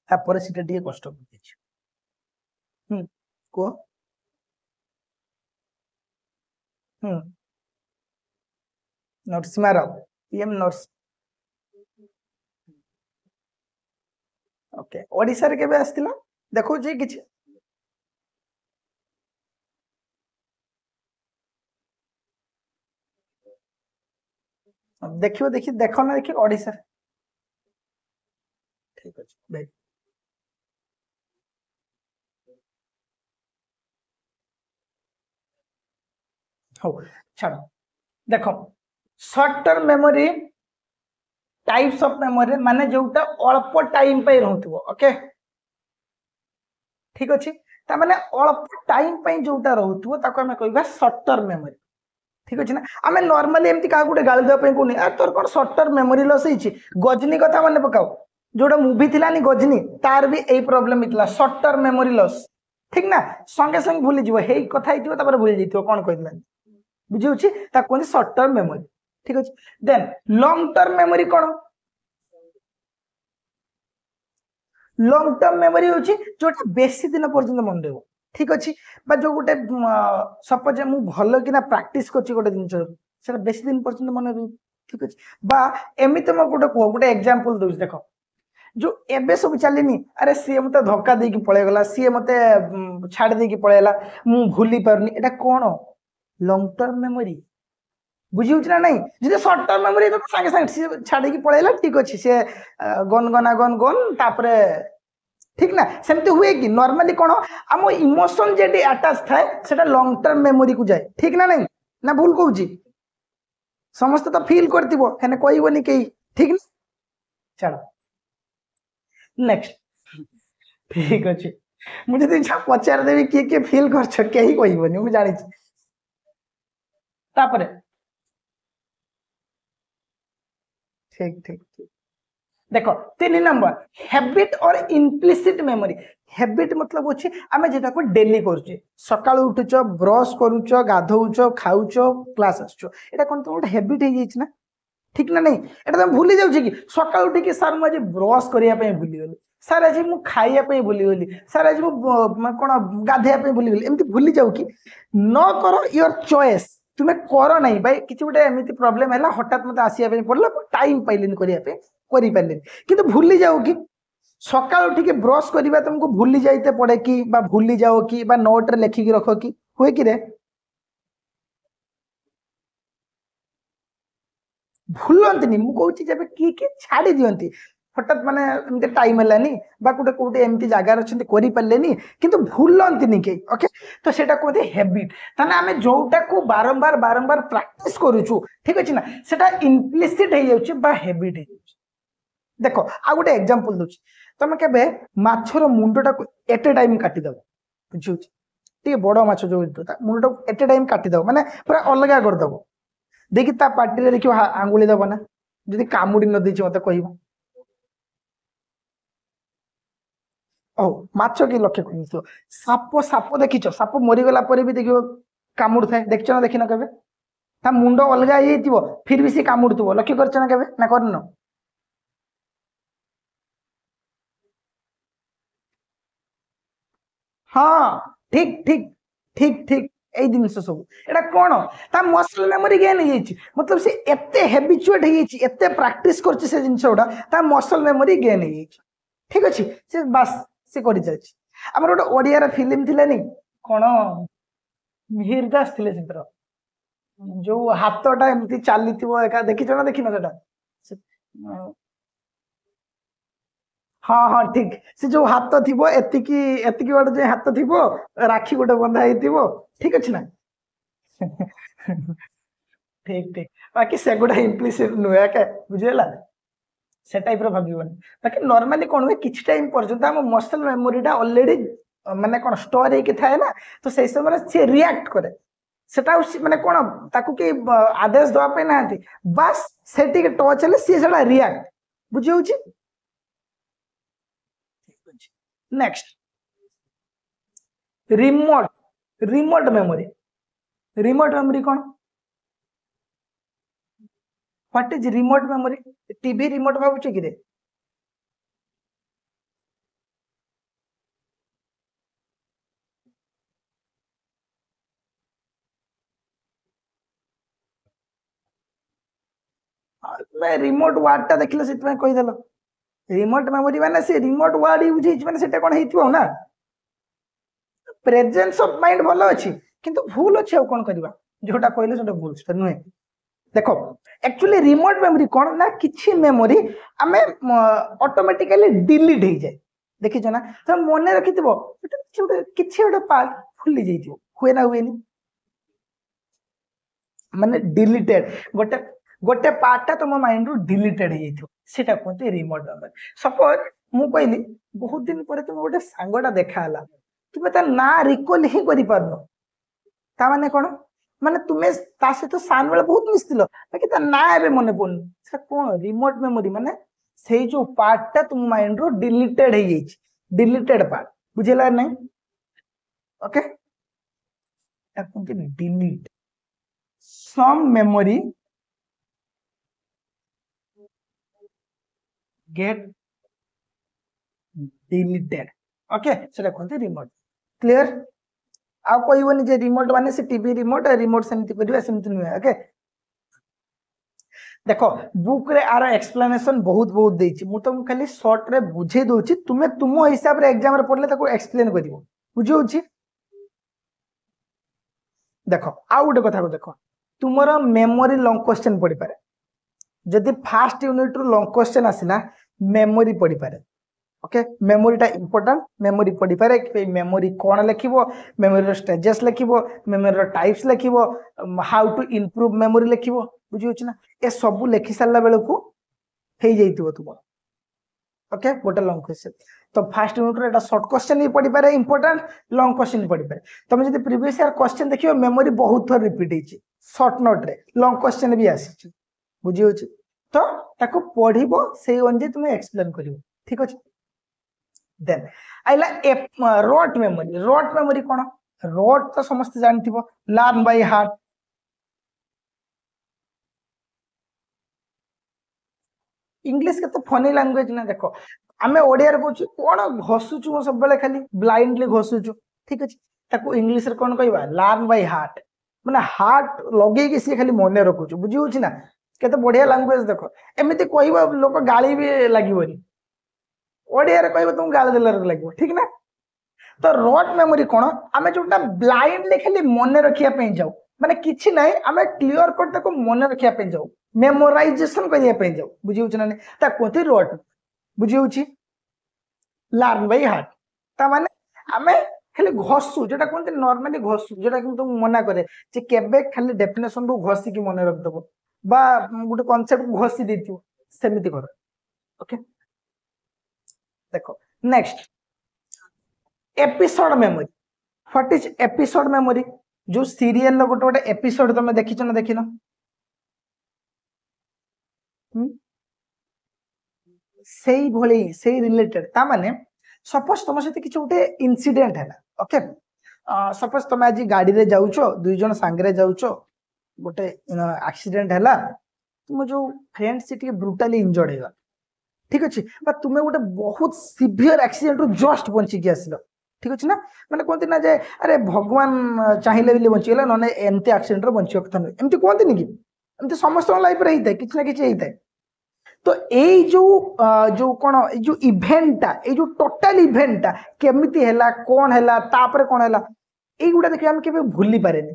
A: तापर सीटेड टिके कष्ट पड़छि को Narasimha Rao PM nurse okay Odisha रे केबे आस्तिला देखो जे किछि देखियो देखि देखो ना देखि ओडिसा ठीक अछि भाई हो छाड़ देखो short term memory types of memory माने जोटा अल्प टाइम पे रहउथबो ओके ठीक अछि ता माने अल्प टाइम पे जोटा रहउथबो ताको हमें कहबा शॉर्ट टर्म मेमोरी ठीक अछि ना हमें नॉर्मली एमती का गुटे गाली दे पे कोनी आ तोर कोन शॉर्ट टर्म मेमोरी लॉस हिची गजनी कथा माने पकाओ जोटा मूवी थिलानी गजनी तार भी एई प्रॉब्लम हितला शॉर्ट टर्म मेमोरी लॉस ठीक ना संगे संगे भूली जीवो हेई कथा हितिबो तापर भूली जइतो कोन कहितला बुझी होची ता कोनी शॉर्ट टर्म मेमोरी ठीक अछि देन लॉन्ग टर्म मेमोरी कोन लॉन्ग टर्म मेमोरी होची जोटा बेसी दिन पर्यंत मन रहबो ठीक अछि बा जो गुटे सपोज मु भलो किना प्रैक्टिस करछि गुटे दिन सेटा बेसी दिन पर्यंत मन रहबो ठीक अछि बा एमिते म गुटे एग्जांपल दोस देखो जो एबे सब चलिनी अरे सी मते धक्का देकी पळे गला सी मते छाड़ देकी पळेला मु भूली परनी एटा कोन लॉन्ग टर्म मेमोरी बुझी होची ना नहीं जे शॉर्ट टर्म मेमोरी तो संगे संगे छाड़ देकी पळेला ठीक अछि से गन गना गन गन तापरे ठीक ना सेमती हुए कि नॉर्मली कोन हम इमोशन जेडी अटैच थाए सेटा लॉन्ग टर्म मेमोरी को जाए ठीक ना नहीं ना भूल कहूची समस्त तो फील करथिबो हेने कहबोनी केही ठीक ना चलो नेक्स्ट ठीक अछि मुझे तो इच्छा पचार देबी के फील करछ केही कहबोनी मु जानि छी तापरे ठीक ठीक ठीक देखो 3 नंबर हैबिट और इम्प्लिसिट मेमोरी हैबिट मतलब होची आमे जेटा को डेली करछे सकाळ उठुछ ब्रश करूछ गाधौछ खाउछ क्लास आछो एटा कोन तो हैबिट हे जाइछ ना ठीक ना नहीं एटा तुम भूली जाउछ कि सकाळ उठी कि सर मु आज ब्रश करिया पे भूली गेली सर आज मु खाइया पे भूली गेली सर आज मु कोन गाधैया पे भूली गेली एमती भूली जाउ कि न करो योर चॉइस तुम्हें कर नहीं भाई किसी गोटे एमती प्रॉब्लम है हठात मत आसिया पड़ला टाइम पाइलिन करिया पे करि पारलिन किंतु भूली जाओ कि सकाळ उठी ब्रश करबा तुमको भूली जाइते पड़े कि बा भूली जाओ कि बा नोट रे लेखिक रखो कि हुए कि रे भूलंतनी मु कहूची जब कि छाड़ी दियंती हठात माने एमती टाइम हलानी बा कोटे कोटे एमती जगार अच्छे करि पारलेनी किंतु भूलंतिनी के ओके तो सेटा कहते हैबिट ताने आमे जोटा को बारंबार बारंबार प्रैक्टिस करूछु ठीक अछि ना सेटा इम्प्लिसिट हे जाउछि बा हैबिट हे जाउछि देखो आ गोटे एग्जांपल दोछि तमे केबे माछर मुंडटा को एटे टाइम काटि दबो बुझिउछि टी बड़ माछ जो मुंडटा एटे टाइम काटि दबो माने पूरा अलगा कर दबो देखि ता पार्टी रे देखियो आंगुली दबो ना जदि कामुडी न दैछि मते कहिबो ओ माछ की लक्ष्य कर साप साप देखिछ साप मरीगला पर भी देखियो कामुड़ थाए देखछ ना देखिन केबे ता मुंड अलगा हे जइतिबो फिर भी से कामुड़ुतबो लक्ष्य करछ ना केबे ना करन हाँ ठीक ठीक ठीक ठीक এই ଜିନିଷ ସବୁ ଏଟା କଣ ତା ମସଲ ମେମୋରି ଗେନ୍ ହେଇଯାଇଛି मतलब ସେ ଏତେ ହେବିଚୁଏଟ ହେଇଯାଇଛି ଏତେ ପ୍ରାକ୍ଟିସ କରୁଛି ସେ ଜିନିଷ ଗୁଡା ତା ମସଲ ମେମୋରି ଗେନ୍ ହେଇଯାଇଛି ଠିକ ଅଛି ସେ ବାସ୍ ସେ କରି ଚାଲିଛି ଆମର ଗୋଟେ ଓଡିଆର ଫିଲ୍ମ ଥିଲାନି କଣ ମିହିର ଦାସ ଥିଲେ ସେଥିର ଯୋଉ ହାତଟା ଏମିତି ଚାଲିଥିବ ଏକା ଦେଖିଛ ନା ଦେଖିନ ସେଟା हाँ हाँ ठीक से जो हाथ थी एतिकी एतिकी बाटे जो हाथ थी राखी गोटे बंधा हो ठीक अच्छे ना ठीक ठीक बाकी सेगुड़ा इम्प्लिसिट नुहे क्या बुझीगला से टाइप भावन बाकी नॉर्मली कौन हुए किसी टाइम पर्यंत आम मसल मेमोरीटा अलरेडी माने कौन स्टोर होके थाए ना तो से समय सी रिएक्ट करे सेटा माने कौन ताकू कि आदेश दवा ना बास से टच हेले सी से रिएक्ट बुझी नेक्स्ट रिमोट रिमोट मेमोरी कौन what is remote memory TV remote भावुच कि रे रिमोट वार्ड टा देखिले से कहीदेल रिमोट मेमोरी माने से रिमोट वार्ड यूज होइछ माने सेटा कोन हेतिबो ना प्रेजेंस ऑफ माइंड भलो अछि किंतु भूल अछि आ कोन करबा जोटा कहले सेटा भूल सेटा नुहे देखो एक्चुअली रिमोट मेमोरी कौन ना किसी मेमोरी आम ऑटोमेटिकली डिलीट हो जाए देखी ना तो मन रखि किसी गोटे पार्ट फुली जाइए हुए ना हुए माने डिलीटेड गोटे गोटे पार्टा तुम माइंड रु डिलीटेड हो सेटा कहते रिमोट मेमोरी सपोज मु कहली बहुत दिन पर तुम गोटे सांगटा देखाला तुम्हें ता ना रिकॉल ही करि पारनो ता माने कोन माने तुम्हें ता सहित सान बेले बहुत मिसथिलो बाकी ता ना एबे मने पड़न से कोन रिमोट मेमोरी माने सेई जो पार्टटा तुम माइंड रो डिलीटेड हे जाइछ डिलीटेड पार्ट बुझेला नहीं okay delete some memory get deleted okay सेटा कहते रिमोट क्लियर आ कहबनी जे रिमोट माने से टीवी रिमोट सेमती करबा सेमती नुहे ओके देखो बुक रे आर एक्सप्लेनेशन बहुत बहुत देछि मु तुम खाली शॉर्ट रे बुझे दोछि तुमे तुम हिसाब रे एग्जाम रे पढ़ले ताको एक्सप्लेन करिवो बुझौछि देखो आ गोटे कथा को देखो तुमरो मेमोरी लॉन्ग क्वेश्चन पढ़ी पारे जदि फास्ट यूनिट रु लॉन्ग क्वेश्चन आसिना मेमोरी पढ़ी पारे ओके मेमोरीटा इंपोर्टेंट मेमोरी पढ़ी पारे मेमोरी कौन लिखिबो मेमोरी स्टेजेस लिखिबो मेमोरी टाइप्स लिखिबो हाउ टू इंप्रूव मेमोरी लिखिबो बुझियोछ ना ए सब लिखि सारला बेले को हे जइतिबो तुम ओके गोटे लॉन्ग क्वेश्चन तो फास्ट यूनिट रे एटा शॉर्ट क्वेश्चन भी पढ़ी पारे इंपोर्टेंट लॉन्ग क्वेश्चन पढ़ी पारे तुम जदि प्रीवियस ईयर क्वेश्चन देखियो मेमोरी बहुत थोर रिपीट हेछि शॉर्ट नोट रे लॉन्ग क्वेश्चन भी आसी बुझियोछ तो ताको पढ़िबो सेही अनुसार तुम एक्सप्लेन करिवो ठीक अछि देन आइला रोट मेमोरी कौन रोट तो समस्त जानथिबो लर्न बाय हार्ट इंग्लिश के तो फनी लैंग्वेज ना देखो आमे ओडिया रे कहू कौन घसुचु सब बेले खाली ब्लाइंडली घसुचु ठीक अछि ताको इंग्लिश रे कौन कहबा लर्न बाय हार्ट माने हार्ट लगे के सी खाली मने रखुचु बुझी होछि ना केते बढ़िया लैंग्वेज देखो एमिति कहबा लोक गाली भी लागिवनी ओडिया रे कहबो तुम गाली देला लगे ठीक ना तो रोट मेमोरी कौन आम जोटा ब्लाइंडली खाली मन रखिया पे जाऊ माने किछि नाही आम क्लियर कट ताको मन रखिया पे जाऊ मेमोराइजेशन करिया पे जाऊ बुझी होछ ना ता कोथि रोट बुझी होची लर्न बाय हार्ट ता माने आमे खाली घसु जेटा कहते नॉर्मली घसु जेटा कि तुम मना करे जे केबे खाली डेफिनेशन को घसी की मन रख दबो बा गोटे कांसेप्ट को घसी देथियो सेमिति कर ओके देखो next episode memory what is episode memory जो सीरियल लो गोटे गोटे एपिसोड तुम देखिछ ना देखिनो सेई भली सेई रिलेटेड ता माने सपोज तुम सहित किछ गोटे इंसिडेंट है ओके सपोज तुम आज गाड़ी रे जाउछो दुई जन संग रे जाउछो गोटे एक्सीडेंट हैला तुम जो फ्रेंड से टिके ब्रूटली इंजर्ड हेगा ठीक अच्छे तुम्हें गोटे बहुत सिवियर एक्सीडेंट रु जस्ट बंचिकी आसिल ठीक अच्छे ना मैंने कहते ना जे अरे भगवान चाहिए बोली बचीगला ना एमती एक्सीडेंट बंचा कथा नुहे एमती कहते कि एमती समस्त लाइफ रे होता है किसी ना किसी होता है तो यही जो कौन जो इवेंटा ये जो टोटाल इवेंटा केमिति हैला कौन हैला तापर कौन हैला एई गुडा देखि हम केबे भूली पारेनी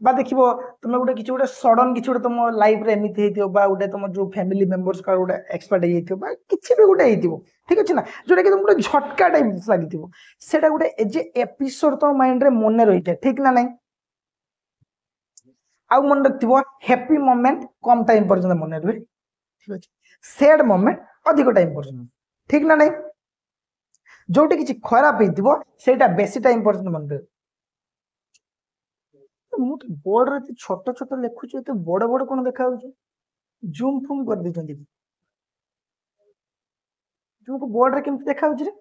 A: बा देखिबो तुम गोटे किछि गोटे सडन किछि गोटे तुम लाइफ रे एमिति हेतियो बा गोटे तुम जो फैमिली मेंबर्स का गोटे एक्सपर्ट हेतियो बा किछि भी गोटे हेतियो ठीक अछि ना जोटा कि तुम गोटे झटका टाइप लागितिबो सेटा गोटे जे एपिसोड तुम माइंड रे मने रहिते ठीक ना नहीं आ मन रखिबो हैप्पी मोमेंट कम टाइम पर्यंत मने रहे ठीक अछि सैड मोमेंट अधिक टाइम पर्यंत ठीक ना नहीं जोटे किछि खराब हेतिबो सेटा बेसी टाइम पर्यंत मन रहे मुझे बोर्ड रे छोट छोट लिखुच बड़ बड़ कौन देखा जूम फूम कर दी तुमको बोर्ड रे केमती देखा रे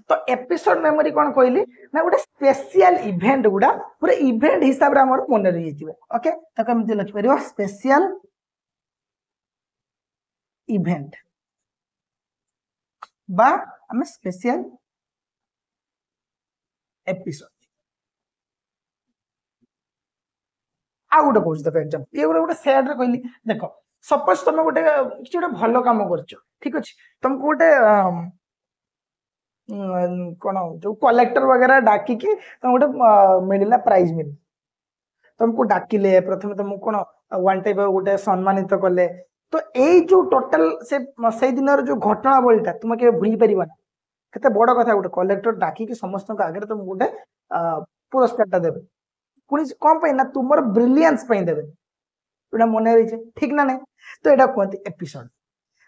A: तो एपिसोड मेमोरी कौन कहली ना गोटे स्पेशल इवेंट गुडा पूरा इवेंट हिसाब रे हमर मन रही जाइए ओके तो केमती लिखि परियो स्पेशल इवेंट बा हमें स्पेशल एपिसोड आ गोटे कहूँ देख एग्जाम्पल ये गोटे सैड रे कहली देख सपोज तुम गोटे किसी गोटे भल काम करछ ठीक अच्छे तुमको गोटे कौन जो कलेक्टर वगैरह डाकिकी तुम गोटे मिलला प्राइज मिल तुमको डाकिले प्रथम तुमको कौन वन टाइप गोटे सम्मानित कले तो यही जो टोटाल से दिन जो घटना बोलता तुम के भूली पार केते बड़ कथा गोटे कलेक्टर डाकिकी समस्त आगे तुम गोटे पुरस्कार देवे पुणी कौन पाई ना तुम ब्रिलियंस देवे एटा मन रही ठीक ना नहीं तो यहाँ कहते एपिसोड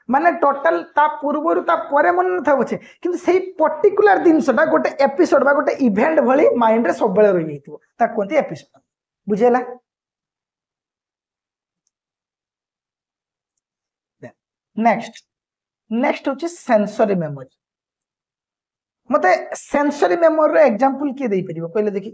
A: माने टोटाल ता पूर्व ता परे मन न था पछे किंतु सेही पर्टिकुलर जिनसटा गोटे एपिसोड बा गोटे इवेंट भली माइंड रे सब बेले रही जाइतिबो ता कहते एपिसोड बुझेला नेक्स्ट नेक्स्ट होची सेंसरी मेमोरी मते सेंसरी मेमोरी रे एग्जांपल के देई परिबो पहले देखि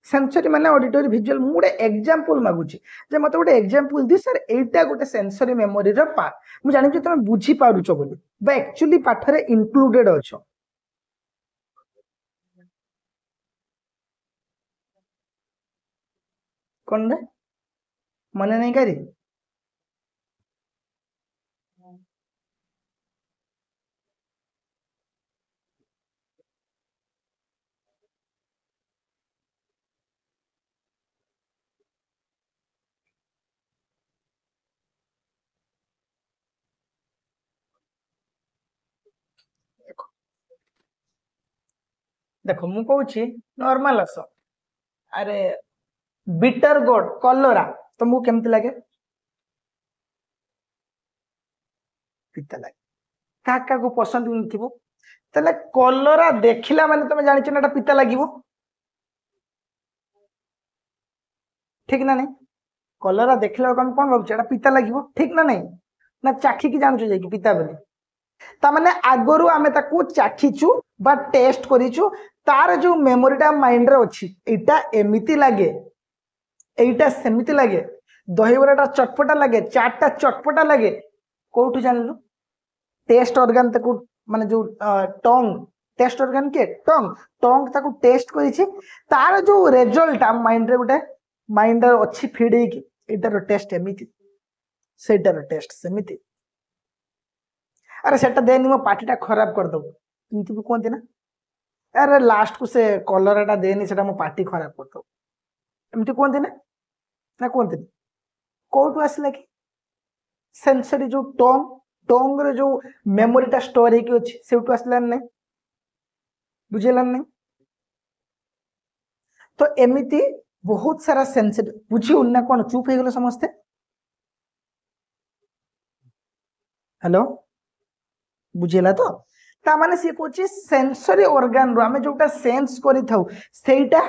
A: सेंसरी माने ऑडिटरी विजुअल मु गोटे एग्जांपल मागुची जे मते गोटे एग्जांपल दि सर एटा गोटे सेंसरी मेमोरी रो पार्ट मु जानि जे तुम बुझी पारुचो बोली बा एक्चुअली पाठ रे इंक्लूडेड अछो कोन रे मने नहीं करी देखो मु कहूची नॉर्मल आस अरे बिटर गोड कलरा तुमको केमती लगे पिता लगे क्या क्या को पसंद नथिबो तले कलरा देखिला माने तुम जानिछ ना पिता लागिवो ठीक ना नहीं कलरा देखिला कम कोन भाबछ एटा पिता लागिवो ठीक ना नहीं ना चाखी की जानुछ जे कि पिता बोली ता माने आगरु आमे ताकू चाखीचु बा टेस्ट करिचु तार जो मेमोरीटा माइंड रे अछि एटा एमिति लागे एटा सेमिति लागे दहीबराटा चटपटा लागे चाटटा चटपटा लागे कोठु जानलु टेस्ट ऑर्गन ताकू माने जो टंग टेस्ट ऑर्गन के टंग टंग ताकू टेस्ट करिछि तार जो रिजल्ट आ माइंड रे गोटे माइंड रे अछि फीड हे कि एटार टेस्ट एमिति सेटार टेस्ट सेमिति अरे सेटा देनी मो पार्टीटा खराब कर दबो ଏମିତି ବି କୁହନ୍ତି ନା, ଆରେ ଲାଷ୍ଟ କୁ ସେ କଲରାଟା ଦେନି ସେଟା ମୋ ପାଟି ଖରାପ କରିଦବ, ଏମିତି କୁହନ୍ତି ନା, ନା କୁହନ୍ତିନି? କୋଉଠୁ ଆସିଲା କି? ସେନ୍ସରୀ ଯୋଉ ଟଙ୍ଗ ରେ ଯୋଉ ମେମୋରିଟା ଷ୍ଟୋର ହେଇକି ଅଛି ସେଇଠୁ ଆସିଲାନି ନାଇଁ? ବୁଝିଲାନି ନାଇଁ? ତ ଏମିତି ବହୁତ ସାରା ସେନ୍ସରୀ, ବୁଝିଉନି ନା କଣ? ଚୁପ୍ ହେଇଗଲେ ସମସ୍ତେ? ହ୍ୟାଲୋ, ବୁଝିଲା ତ? ତାମାନେ ସିଏ କହୁଛି ସେନ୍ସରୀ ଅର୍ଗାନ ରୁ ଆମେ ଯୋଉଟା ସେନ୍ସ କରିଥାଉ ସେଇଟା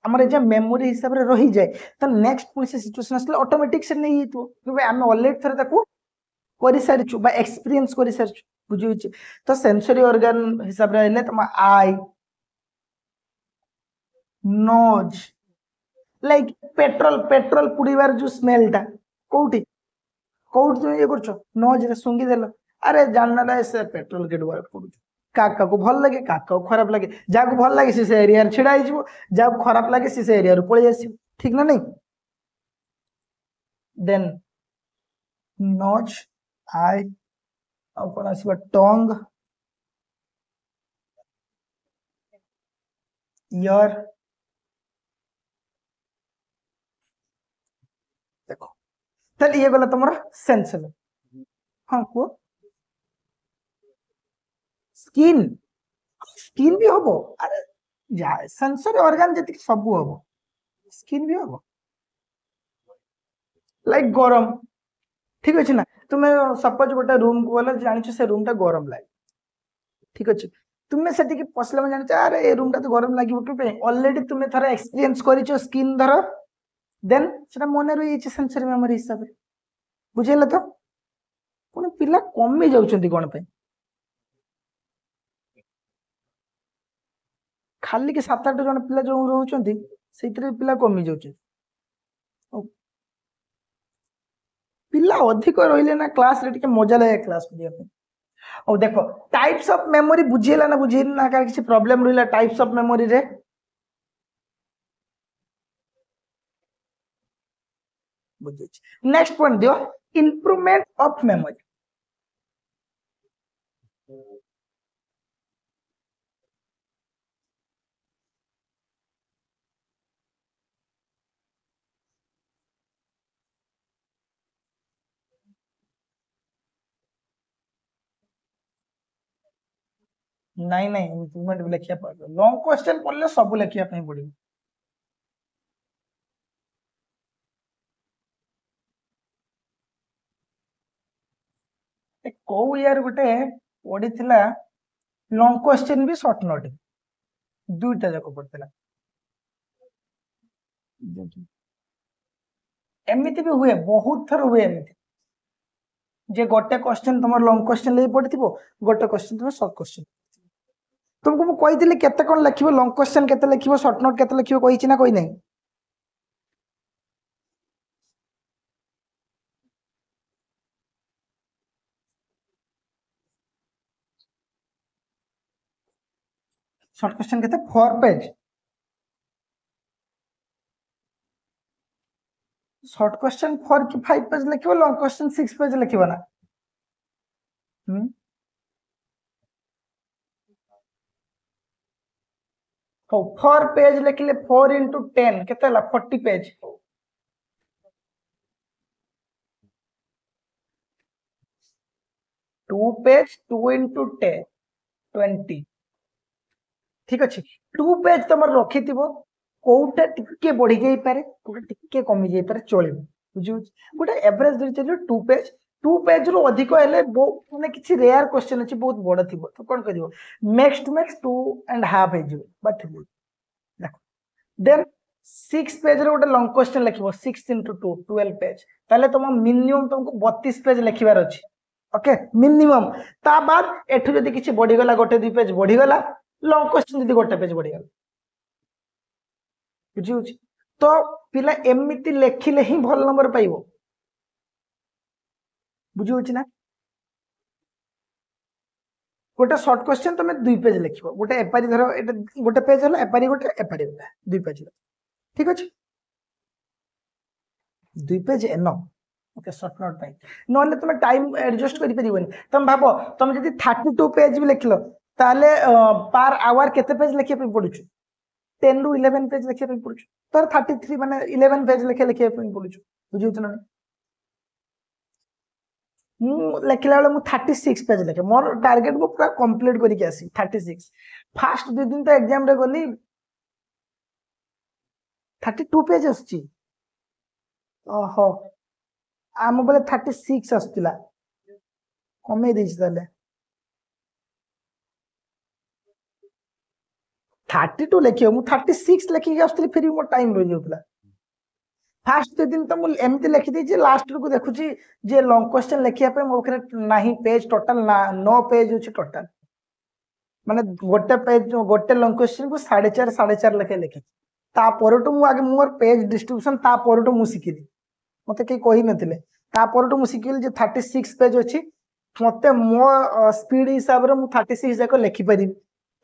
A: ଆମର ଏ ମେମୋରି ହିସାବରେ ରହିଯାଏ, ତ ନେକ୍ସଟ ପୁଣି ସେ ସିଚୁଏସନ ଆସିଲେ ଅଟୋମେଟିକ ସେ ନେଇଯାଇଥିବ, ଆମେ ଅଲରେଡି ଥରେ ତାକୁ କରିସାରିଛୁ ବା ଏକ୍ସପିରିଏନ୍ସ କରିସାରିଛୁ। ବୁଝିହଉଛି? ତ ସେନ୍ସରୀ ଅର୍ଗାନ ହିସାବରେ ହେଲେ ତମ ଆଇ, ନୋଜ, ଲାଇକ୍ ପେଟ୍ରୋଲ ପୁଡିବାର ଯୋଉ ସ୍ମେଲଟା କୋଉଠି କୋଉଠି তুমি ଇଏ କରୁଛ? ନୋଜରେ ଶୁଙ୍ଘିଦେଲ, ଆରେ ଜାଣିଲା ସେ ପେଟ୍ରୋଲ କେଡୁ ପଡୁଛି। କାହାକୁ ଭଲ ଲାଗେ, କାହାକୁ ଖରାପ ଲାଗେ, ଯାହାକୁ ଭଲ ଲାଗେ ସେ ଏରିଆରେ ଛିଡା ହେଇଯିବ, ଯାହାକୁ ଖରାପ ଲାଗେ ସେ ଏରିଆରୁ ପଳେଇ ଆସିବ, ଠିକ ନା ନାଇଁ? ଦେନ୍ ନୋଜ, ଆଇ, ଆଉ କଣ ଆସିବ? Tong, year. ଦେଖ ତାହେଲେ ଇଏ ଗଲା ତମର ସେନ୍ସର। ହଁ କୁହ। ସ୍କିନ୍, ସ୍କିନ୍ ବି ହବ, ଆରେ ସେନ୍ସରୀ ଅର୍ଗାନ ଯେତିକି ସବୁ ହବ, ସ୍କିନ୍ ବି ହବ। ଲାଇକ୍ ଗରମ, ଠିକ ଅଛି ନା? ତୁମେ ସପୋଜ ଗୋଟେ ରୁମ କୁ ଗଲେ, ଜାଣିଛ ସେ ରୁମ ଟା ଗରମ ଲାଗେ, ଠିକ ଅଛି? ତୁମେ ସେଠିକି ପଶିଲା ମାନେ ଜାଣିଛ ଆରେ ଏ ରୁମ ଟା ତ ଗରମ ଲାଗିବ କି ପାଇଁ, ଅଲରେଡି ତୁମେ ଥରେ ଏକ୍ସପିରିଏନ୍ସ କରିଛ ସ୍କିନ୍ ଧର, ଦେନ୍ ସେଟା ମନେ ରହିଯାଇଛି ସେନ୍ସରୀ ମେମୋରି ହିସାବରେ। ବୁଝିଲେ ତ? ପୁଣି ପିଲା କମି ଯାଉଛନ୍ତି କଣ ପାଇଁ? ଖାଲି କି 7-8 ଜଣ ପିଲା ଯୋଉ ରହୁଛନ୍ତି ସେଇଥିରେ ପିଲା କମି ଯାଉଛନ୍ତି। ପିଲା ଅଧିକ ରହିଲେ ନା କ୍ଲାସରେ ଟିକେ ମଜା ଲାଗେ କ୍ଲାସ କରିବା ପାଇଁ। ଆଉ ଦେଖ ଟାଇପ୍ସ ଅଫ ମେମୋରି ବୁଝିହେଲା ନା ବୁଝିହେଲା ନା? କାହାର କିଛି ପ୍ରୋବ୍ଲେମ ରହିଲା ଟାଇପ୍ସ ଅଫ ମେମୋରିରେ? ବୁଝିଛି। ନେକ୍ସଟ ପଏଣ୍ଟ ଦିଅ, ଇମ୍ପ୍ରୁଭମେଣ୍ଟ ଅଫ ମେମୋରି। ନାଇଁ ନାଇଁ, ଇମ୍ପ୍ରୁଭମେଣ୍ଟ ବି ଲେଖିବା ପଡିବ, ଲଙ୍ଗ କ୍ୱେଶ୍ଚନ ପଢିଲେ ସବୁ ଲେଖିବା ପାଇଁ ପଡିବ। କୋଉ ଇୟର ଗୋଟେ ପଡିଥିଲା ଲଙ୍ଗ କ୍ୱେଶ୍ଚନ ବି ସର୍ଟ ନୋଟ, ଦୁଇଟା ଯାକ ପଡିଥିଲା। ଏମିତି ବି ହୁଏ, ବହୁତ ଥର ହୁଏ ଏମିତି ଯେ ଗୋଟେ କ୍ୱେଶ୍ଚନ ତମର ଲଙ୍ଗ କ୍ୱେଶ୍ଚନ ଲାଗି ପଡିଥିବ, ଗୋଟେ କ୍ୱେଶ୍ଚନ ତମର ସର୍ଟ କ୍ୱେଶ୍ଚନ। ତୁମକୁ ମୁଁ କହିଥିଲି କେତେ କଣ ଲେଖିବ, ଲଙ୍ଗ କ୍ୱେଶ୍ଚନ କେତେ ଲେଖିବ, ସର୍ଟ ନୋଟ କେତେ ଲେଖିବ, କହିଛି ନା କହିନାହିଁ? ସର୍ଟ କ୍ୱେଶ୍ଚନ କେତେ? 4 ପେଜ। ସର୍ଟ କ୍ୱେଶ୍ଚନ 4 କି 5 ପେଜ ଲେଖିବ, ଲଙ୍ଗ କ୍ୱେଶ୍ଚନ 6 ପେଜ ଲେଖିବ ନା? ହଉ 4 ପେଜ ଲେଖିଲେ 4 into 10 କେତେ ହେଲା? 40 ପେଜ। 2 ପେଜ 2 into 10 20। ଠିକ ଅଛି, 2 ପେଜ ତମର ରଖିଥିବ, କୋଉଟା ଟିକେ ବଢି ଯାଇପାରେ, କୋଉଟା ଟିକେ କମି ଯାଇପାରେ, ଚଳିବ। ବୁଝିହଉଛି? ଗୋଟେ ଏଭରେଜ ଧରିଚାଲିବ 2 ପେଜ। 2 ପେଜ ରୁ ଅଧିକ ହେଲେ ମାନେ କିଛି ରେୟାର କ୍ୱେଶ୍ଚନ ଅଛି ବହୁତ ବଡ ଥିବ, ତ କଣ କରିବ? ମ୍ୟାକ୍ସ ଟୁ ମ୍ୟାକ୍ସ 2.5 ହେଇଯିବ ବା ଥିବ। ଦେଖ ଦେନ୍ 6 ପେଜ ରେ ଗୋଟେ ଲଙ୍ଗ କ୍ୱେଶ୍ଚନ ଲେଖିବ, 6 into 2 12 ପେଜ, ତାହେଲେ ତମ ମିନିମମ୍ ତମକୁ 32 ପେଜ ଲେଖିବାର ଅଛି। Okay, minimum. ତା ବାଦ ଏଠୁ ଯଦି କିଛି ବଢିଗଲା, ଗୋଟେ 2 ପେଜ ବଢିଗଲା, ଲଙ୍ଗ କ୍ୱେଶ୍ଚନ ଯଦି ଗୋଟେ ପେଜ ବଢିଗଲା। ବୁଝିହଉଛି? ତ ପିଲା ଏମିତି ଲେଖିଲେ ହିଁ ଭଲ ନମ୍ବର ପାଇବ। ବୁଝିହଉଛି ନା? ଗୋଟେ ସର୍ଟ କ୍ୱେଶ୍ଚନ ତମେ 2 ପେଜ ଲେଖିବ, ଗୋଟେ ଏପାରି ଧର ଏଟା ଗୋଟେ ପେଜ ହେଲା, ଏପାରି ଗୋଟେ, ଏପାରି ଗୋଟେ, 2 ପେଜ। ଠିକ ଅଛି, 2 ପେଜ ଏନଫ୍। ଓକେ, ସର୍ଟ ନୋଟ ପାଇଁ। ନହେଲେ ତମେ ଟାଇମ ଆଡଜଷ୍ଟ କରିପାରିବନି। ତମେ ଭାବ ତମେ ଯଦି 32 ପେଜ ବି ଲେଖିଲ, ताले पर आवर केते पेज लिखिया पे पडुछु 10 रु 11 पेज लिखिया पे पडुछु तर 33 माने 11 पेज लिखिया पे पडुछु बुझिउछ ना मु लेखिला बेले मु 36 पेज लिखे मोर टार्गेट को पूरा कंप्लीट करिक आसी 36 फास्ट दु दिन तो एग्जाम रे गली 32 पेज आछि ओहो आम बेले 36 आस्तिला कमे देछि ताले 32 लिखियो मु 36 लिखिक आस्तिली फिर मोर टाइम रहि जाउतला फास्ट दु दिन तो मु एमती लिखि दै जे लास्ट को देखुची जे लॉन्ग क्वेश्चन लिखिया पे मो खरे नाही पेज टोटल ना 9 पेज अछि टोटल माने गोटे पेज गोटे लॉन्ग क्वेश्चन को 4.5 4.5 लिखे लिखे ता परटू मु आगे मोर पेज डिस्ट्रीब्यूशन ता परटू मु सिखिली मते के कहि नथिले ता परटू मु सिखिली जे 36 पेज अछि मते मो स्पीड हिसाब रे मु 36 जाको लिखि परिबी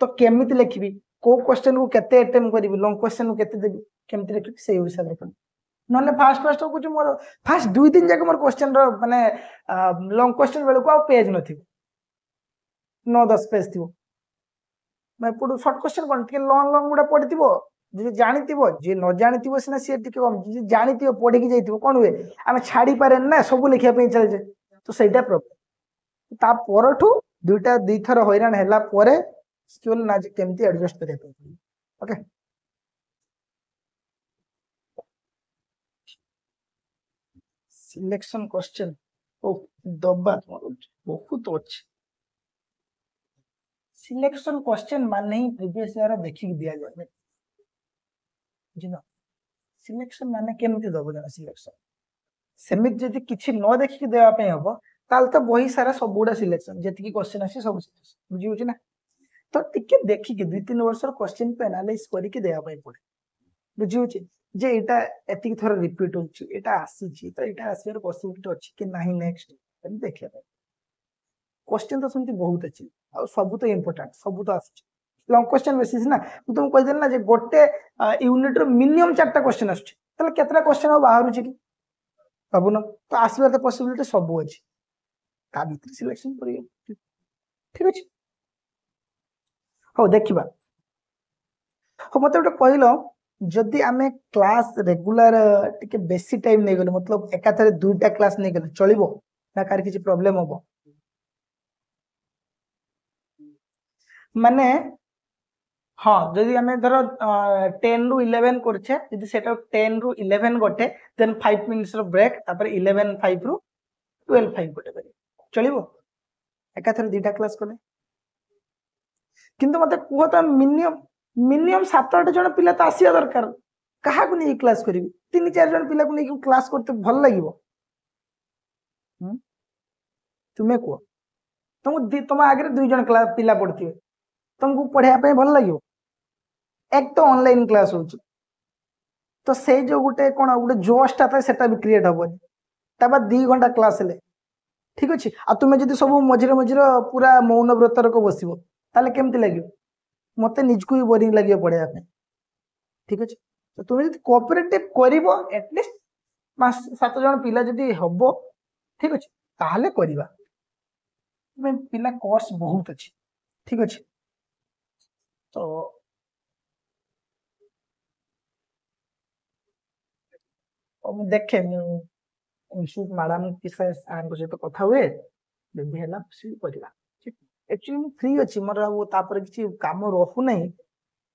A: तो केमिति लिखिबी को क्वेश्चन को केते अटेम्प्ट करिवि लॉन्ग क्वेश्चन को केते देबी केमिति लिखिबी सेही हिसाब रे नले फास्ट फास्ट कुछ मोर फास्ट 2 दिन जाके मोर क्वेश्चन रो माने लॉन्ग क्वेश्चन बेले को आ पेज नथि 9-10 पेज थिबो मैं पडू शॉर्ट क्वेश्चन कोन टिके लॉन्ग लॉन्ग गुडा पडिथिबो जे जानिथिबो जे न जानिथिबो सिना से टिके कम जे जानिथिबो पढि कि जाइथिबो कोन हुए आमे छाडी पारे ना सब लिखिया पे चल जे तो सेटा प्रॉब्लम ता परठू दुईटा दी थर हैरान हैला परे स्किल ना जे केमती एडजस्ट करे ओके सिलेक्शन क्वेश्चन ओ दबा बहुत अच्छे सिलेक्शन क्वेश्चन माने ही प्रीवियस ईयर देखि दिया जाय बुझिन सिलेक्शन माने केमती दबो जना सिलेक्शन सेमित जदि किछि न देखि देवा पे हबो ताल तो बही सारा सब गुडा सिलेक्शन जति की क्वेश्चन आसी सब बुझि होछि ना तो टिके देखि के 2-3 वर्ष क्वेश्चन पे एनालाइज करि के देवा पे पड़े बुझि होछि जे एटा एतिक थोर रिपीट होछि एटा आसी तो एटा आसीर पॉसिबिलिटी अछि कि नाही नेक्स्ट देखिया क्वेश्चन तो सुनती बहुत अच्छी और सब तो इम्पोर्टेंट सब तो आस लॉन्ग क्वेश्चन बेसिस ना तुम कह देना जे गोटे यूनिट रो मिनिमम 4टा क्वेश्चन आछे तले केतरा क्वेश्चन आ बाहर छि सब न तो आसबार तो पॉसिबिलिटी सब अछि ता भीतर सिलेक्शन करियो ठीक अछि हो देखिबा हो मते ଗୋଟେ କହିलो जदि आमे क्लास रेगुलर टिके बेसी टाइम नै गेलो मतलब एकाथरे दुईटा क्लास नै गेलो चलिबो ना कार किछि प्रॉब्लम होबो माने हाँ जदि आमे धरो 10 रु 11 करछे जदि सेटा 10 रु 11 गोटे देन 5 मिनिट्स रो ब्रेक तापर 11 5 रु 12 5 गोटे करी चलिबो एकाथरे दुईटा क्लास करले किंतु मते कुहो त मिनिमम मिनिमम 7-8 जण पिला त आसिया दरकार काहा को नै क्लास करिवि 3-4 जण पिला को नै क्लास करते भल लागिवो तुमे को तुम आगे 2 जण क्लास पिला पढ़थिबे तुमको पढ़ाया पे भल लागिवो एक तो ऑनलाइन क्लास होची तो से जो गुटे कोन गुटे जोशटा था सेटा भी क्रिएट हबनी ता बाद 2 घंटा क्लास ले ठीक अछि आ तुमे जदी सब मझिरे मझिरे पूरा मौन व्रत रको बसिबो ताले केमति लागिवो मते निजको ही बोरिंग लागियो पढ़ाया पे ठीक अछि तो तुमे जदी कोऑपरेटिव करिवो एटलीस्ट 5-7 जण पिला जदी हबो ठीक अछि ताले करिवा तुमे पिला कोर्स बहुत अछि ठीक अछि तो अब देखे इनशूट मैडम के साथ सहित कथा हुए बेबी हैला सी करिवा एक्चुअली मु फ्री अछि मोर वो तापर किछि काम रहु नै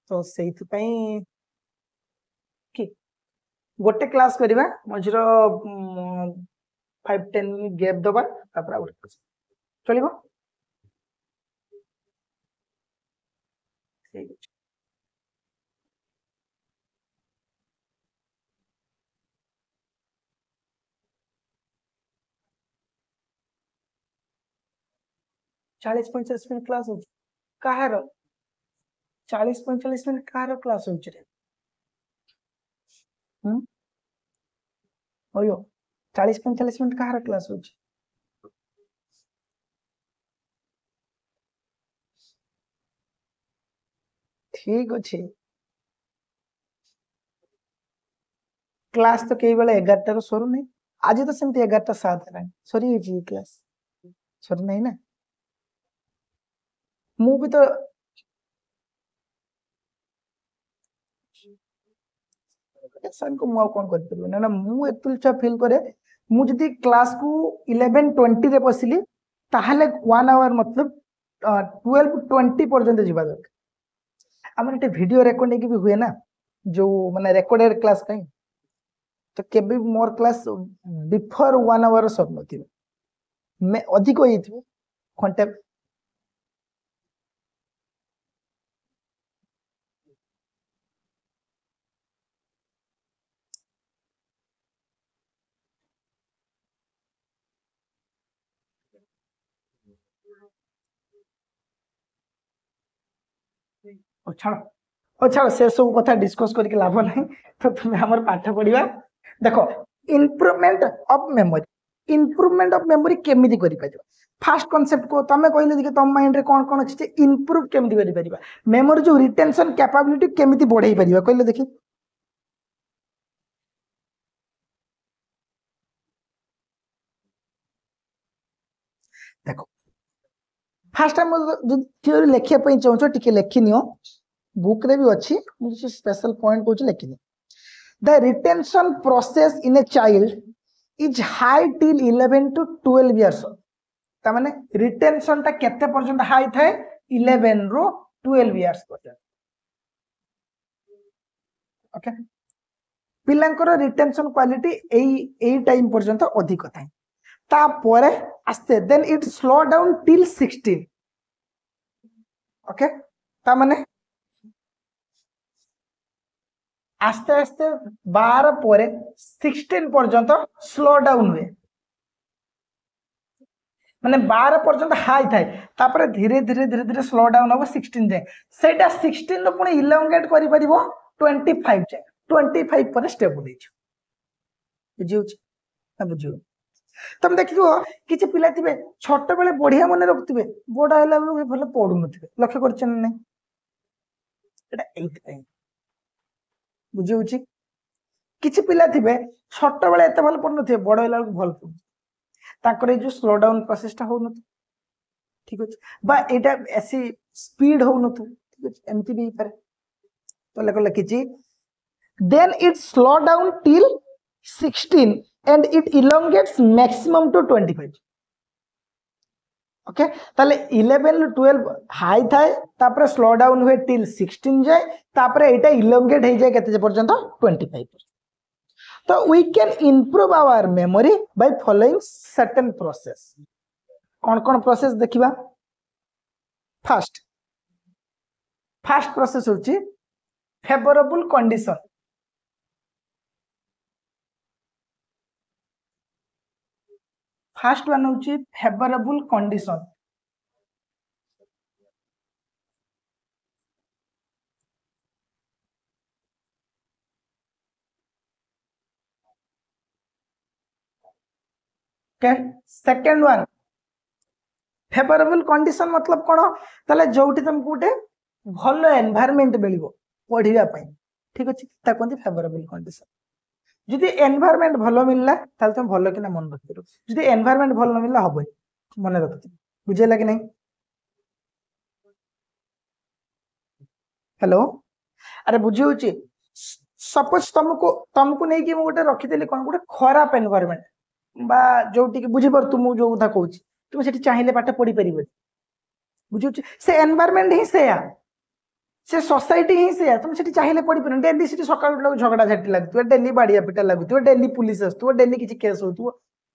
A: तो सेहित पई कि गोटे क्लास करिवा मझिरो 5-10 मिनिट गैप दबा तापर आउट चलिबो ठीक अछि 40-45 मिनिट क्लास हो काହାର 40-45 मिनिट काହାର क्लास होछि रे ओयो 40-45 मिनिट काହାର क्लास होछि ठीक अछि क्लास तो केई बेले 11टा रो सरू नै आज तो सेमती 11टा 7 है सरी जी क्लास सरू नै ना मु भी तो सर को मु कौन कर ना ना मु एक्चुअली छा फील करे मु जदी क्लास को 11:20 रे बसिली ताहले 1 आवर मतलब 12:20 पर्यंत जीवा दरकार हमर एटे वीडियो रिकॉर्डिंग भी हुए ना जो माने रिकॉर्डेड क्लास कहीं तो केबे मोर क्लास बिफोर 1 आवर सब नथि मैं अधिक होई थी घंटे ओ छाड़ से सब कथा डिस्कस करके लाभ नहीं तो तुम्हें हमर पाठ पढ़िबा देखो improvement of memory improvement of memory केमिति करि पाजो फास्ट कांसेप्ट को तमे कहले देखि तम माइंड रे कोन कोन अछि इम्प्रूव केमिति करि परिबा मेमोरी जो रिटेंशन कैपेबिलिटी केमिति बढ़ाई परिबा कहले देखि देखो फास्ट टाइम जो थ्योरी लेखिया पई चाहछो टिके लेखि नियो बुक रे भी अछि मुझे स्पेशल पॉइंट को लेखि नि the retention process in a child is high till 11 to 12 years ता माने रिटेंशन ता केते पर्यंत हाई थाए 11 रो 12 इयर्स पर्यंत ओके पिलांकर रिटेंशन क्वालिटी एई टाइम पर्यंत अधिक थाए ता परे आस्ते then it slow down till 16 okay ता माने आस्ते आस्ते 12 परे 16 पर्यंत स्लो डाउन हुए माने 12 पर्यंत हाई थाए तापर धीरे धीरे धीरे धीरे स्लो डाउन हम 16 जाए सेटा 16 रो पुणी इलोंगेट करि परिबो 25 जाए 25 पर स्टेबल हो बुझियो ना बुझियो तुम देखियो किछि पिला थिबे छोट बेले बढ़िया मने रखथिबे बड़ा हला बेले भले पढु नथिबे लक्ष्य करछन नै एटा एइथ टाइम बुझियो किछि पिला थिबे छोट बेले एते भल पढु नथिबे बड़ हला बेले भल पढु ताकर जो स्लो डाउन प्रोसेस ता हो न ठीक अछि बा एटा ऐसी स्पीड हो न ठीक अछि एमती भी पारे तो लेको लिखिछि then it slow down till 16 and it elongates maximum to 25 okay ताले 11 12 हाई थाए तापर स्लो डाउन हुए टिल 16 जाए तापर एटा इलोंगेट हो जाए केते पर्यंत 25 तो we can improve our memory by following certain process कौन प्रोसेस देखिबा फर्स्ट प्रोसेस होची फेवरेबल कंडीशन फर्स्ट वन होची favourable condition okay second one favourable condition मतलब कोन ताले जोठी तुमको गोटे भलो एनवायरनमेंट मिलिबो पढिया पई ठीक अछि ता कोन फेवरेबल कंडीशन जदि एनवायरनमेंट भलो मिलला ताले तुम भलो किना मन रखिरो जदि एनवायरनमेंट भलो न मिलला हबो मन रखति बुझेला कि नहीं हेलो अरे बुझी होची सपोज तुमको नहीं कि गोटे रखिदेली कोन गोटे खराब एनवायरनमेंट बा जोटी कि बुझी पर तुम जो कथा कहूची तुम सेठी चाहिले पाठ पढ़ी परिबो बुझुची से एनवायरनमेंट ही से सोसाइटी ही से तुम सेठी चाहिले पढ़ी पर डेली सेठी सकाळ उठला झगड़ा झाटी लागतु डेली बाड़िया पिटा लागतु डेली पुलिस आस्तु डेली किछि केस होतु